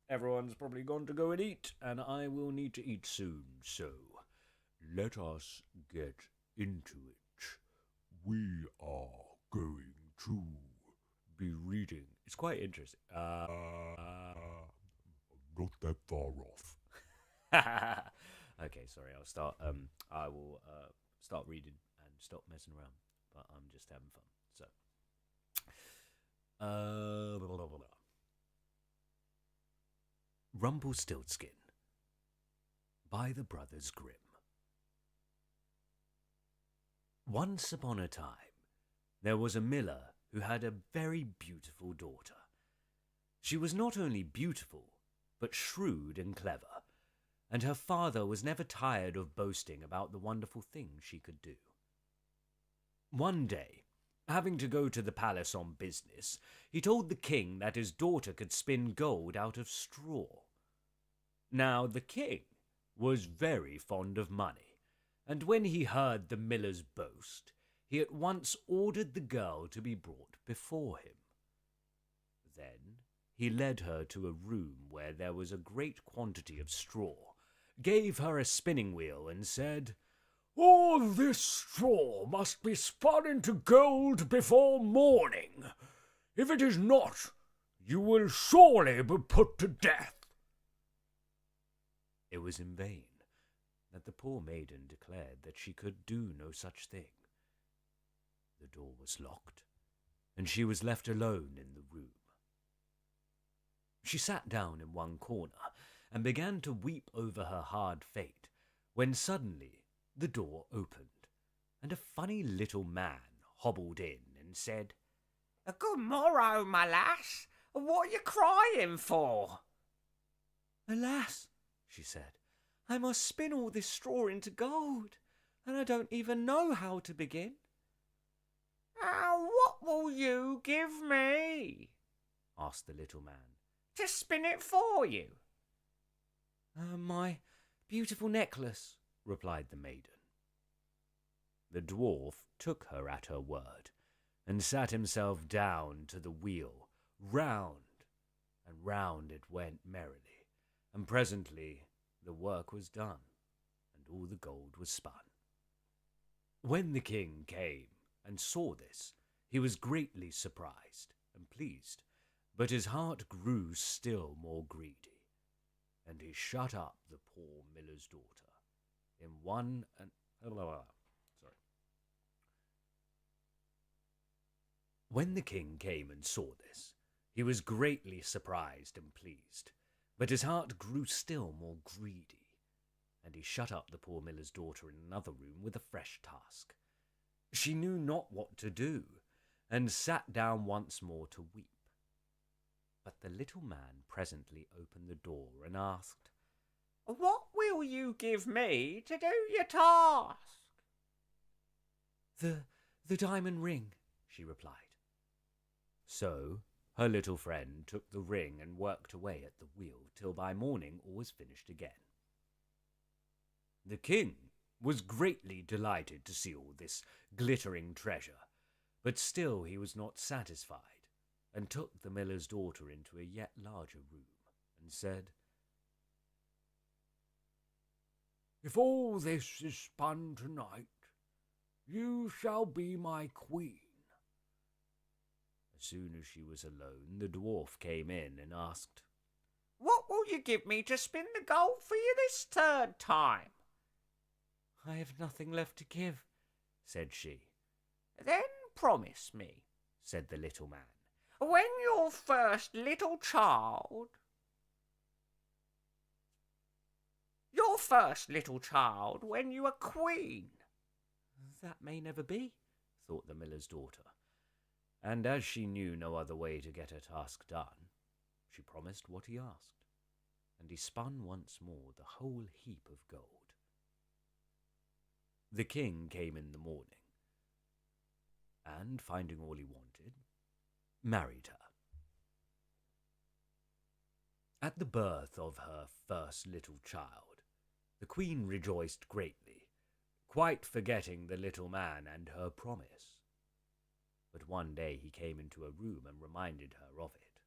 everyone's probably gone to go and eat, and I will need to eat soon. So, let us get into it. We are going to be reading. it's quite interesting. Not that far off. Okay, sorry. I'll start. I will start reading and stop messing around. But I'm just having fun. So, blah, blah, blah, blah. Rumplestiltskin by the Brothers Grimm. Once upon a time, there was a miller who had a very beautiful daughter. She was not only beautiful, but shrewd and clever, and her father was never tired of boasting about the wonderful things she could do. One day, having to go to the palace on business, he told the king that his daughter could spin gold out of straw. Now, the king was very fond of money, and when he heard the miller's boast, he at once ordered the girl to be brought before him. Then he led her to a room where there was a great quantity of straw, gave her a spinning wheel, and said, "All this straw must be spun into gold before morning. If it is not, you will surely be put to death." It was in vain that the poor maiden declared that she could do no such thing. The door was locked, and she was left alone in the room. She sat down in one corner and began to weep over her hard fate, when suddenly the door opened, and a funny little man hobbled in and said, Good morrow, my lass. What are you crying for? "Alas," she said, "I must spin all this straw into gold, and I don't even know how to begin." What will you give me asked the little man. to spin it for you? My beautiful necklace," replied the maiden. The dwarf took her at her word, and sat himself down to the wheel. Round and round it went merrily, and presently the work was done, and all the gold was spun. When the king came and saw this, he was greatly surprised and pleased, but his heart grew still more greedy, and he shut up the poor miller's daughter in one and When the king came and saw this, he was greatly surprised and pleased, but his heart grew still more greedy, and he shut up the poor miller's daughter in another room with a fresh task. She knew not what to do, and sat down once more to weep. But the little man presently opened the door and asked, What will you give me to do your task? The diamond ring," she replied. So her little friend took the ring and worked away at the wheel till by morning all was finished again. The king was greatly delighted to see all this glittering treasure, but still he was not satisfied, and took the miller's daughter into a yet larger room, and said, "If all this is spun tonight, you shall be my queen." As soon as she was alone, the dwarf came in and asked, What will you give me to spin the gold for you this third time? I have nothing left to give, said she. Then promise me, said the little man. When your first little child, when you are queen. That may never be, thought the miller's daughter, and as she knew no other way to get her task done, she promised what he asked, and he spun once more the whole heap of gold. The king came in the morning, and, finding all he wanted, married her. At the birth of her first little child, the queen rejoiced greatly, quite forgetting the little man and her promise. But one day he came into her room and reminded her of it.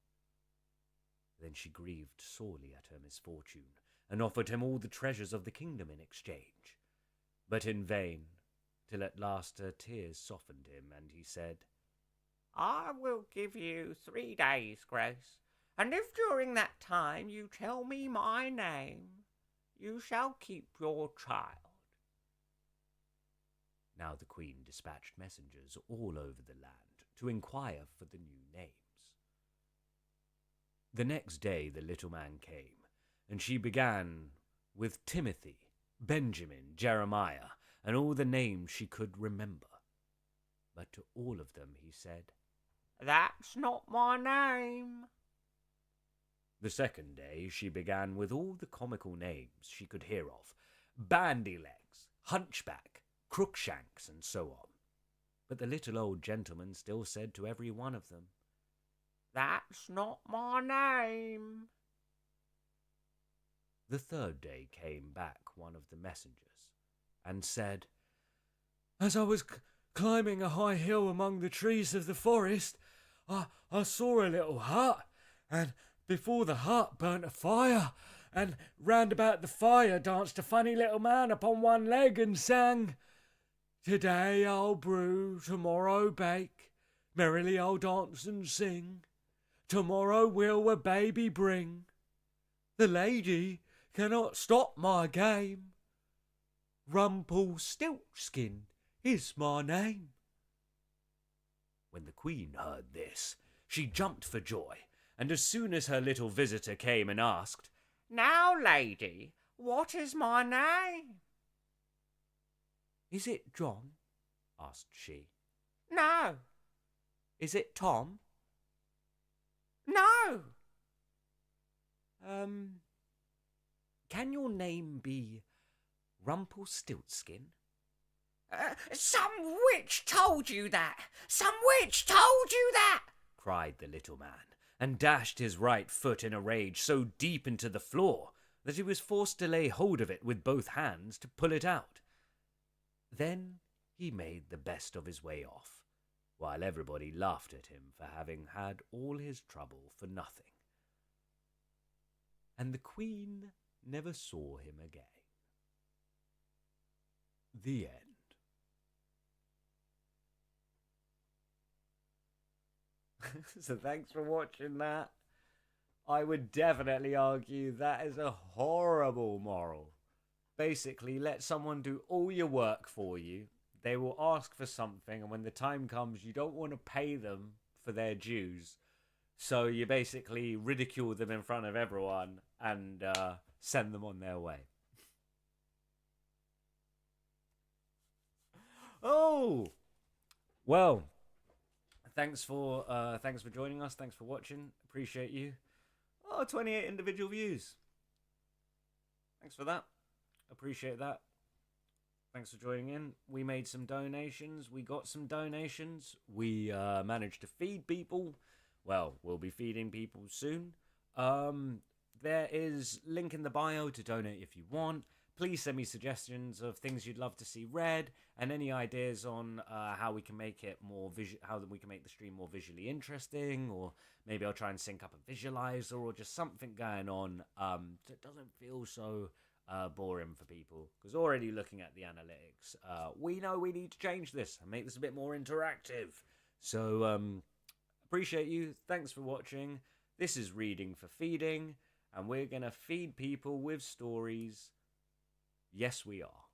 Then she grieved sorely at her misfortune, and offered him all the treasures of the kingdom in exchange, but in vain, till at last her tears softened him, and he said, I will give you 3 days' grace, and if during that time you tell me my name, you shall keep your child. Now the queen dispatched messengers all over the land to inquire for the new names. The next day the little man came, and she began with Timothy, Benjamin, Jeremiah, and all the names she could remember. But to all of them he said, That's not my name. The second day she began with all the comical names she could hear of, Bandy-legs, Hunchback, Crookshanks, and so on. But the little old gentleman still said to every one of them, That's not my name. The third day came back one of the messengers, and said, As I was climbing a high hill among the trees of the forest, I saw a little hut, and before the hut burnt a fire, and round about the fire danced a funny little man upon one leg and sang, Today I'll brew, tomorrow bake, merrily I'll dance and sing. Tomorrow will a baby bring. The lady cannot stop my game. Rumplestiltskin is my name. When the queen heard this, she jumped for joy, and as soon as her little visitor came and asked, Now, lady, what is my name? Is it John? Asked she. No. Is it Tom? No. Can your name be Rumplestiltskin? Some witch told you that! Some witch told you that! Cried the little man, and dashed his right foot in a rage so deep into the floor that he was forced to lay hold of it with both hands to pull it out. Then he made the best of his way off, while everybody laughed at him for having had all his trouble for nothing. And the queen never saw him again. The end. So thanks for watching that. I would definitely argue that is a horrible moral. Basically, let someone do all your work for you. They will ask for something, and when the time comes, you don't want to pay them for their dues. So you basically ridicule them in front of everyone and send them on their way. Oh! Well, thanks for joining us. Thanks for watching. Appreciate you. Oh, 28 individual views. Thanks for that. Appreciate that. Thanks for joining in. We made some donations. We got some donations. We managed to feed people. Well, we'll be feeding people soon. There is link in the bio to donate if you want. Please send me suggestions of things you'd love to see read, and any ideas on how we can make it more how we can make the stream more visually interesting, or maybe I'll try and sync up a visualizer, or just something going on that doesn't feel so boring for people. Because already looking at the analytics, we know we need to change this and make this a bit more interactive. So appreciate you. Thanks for watching. This is Reading for Feeding. and we're going to feed people with stories. Yes, we are.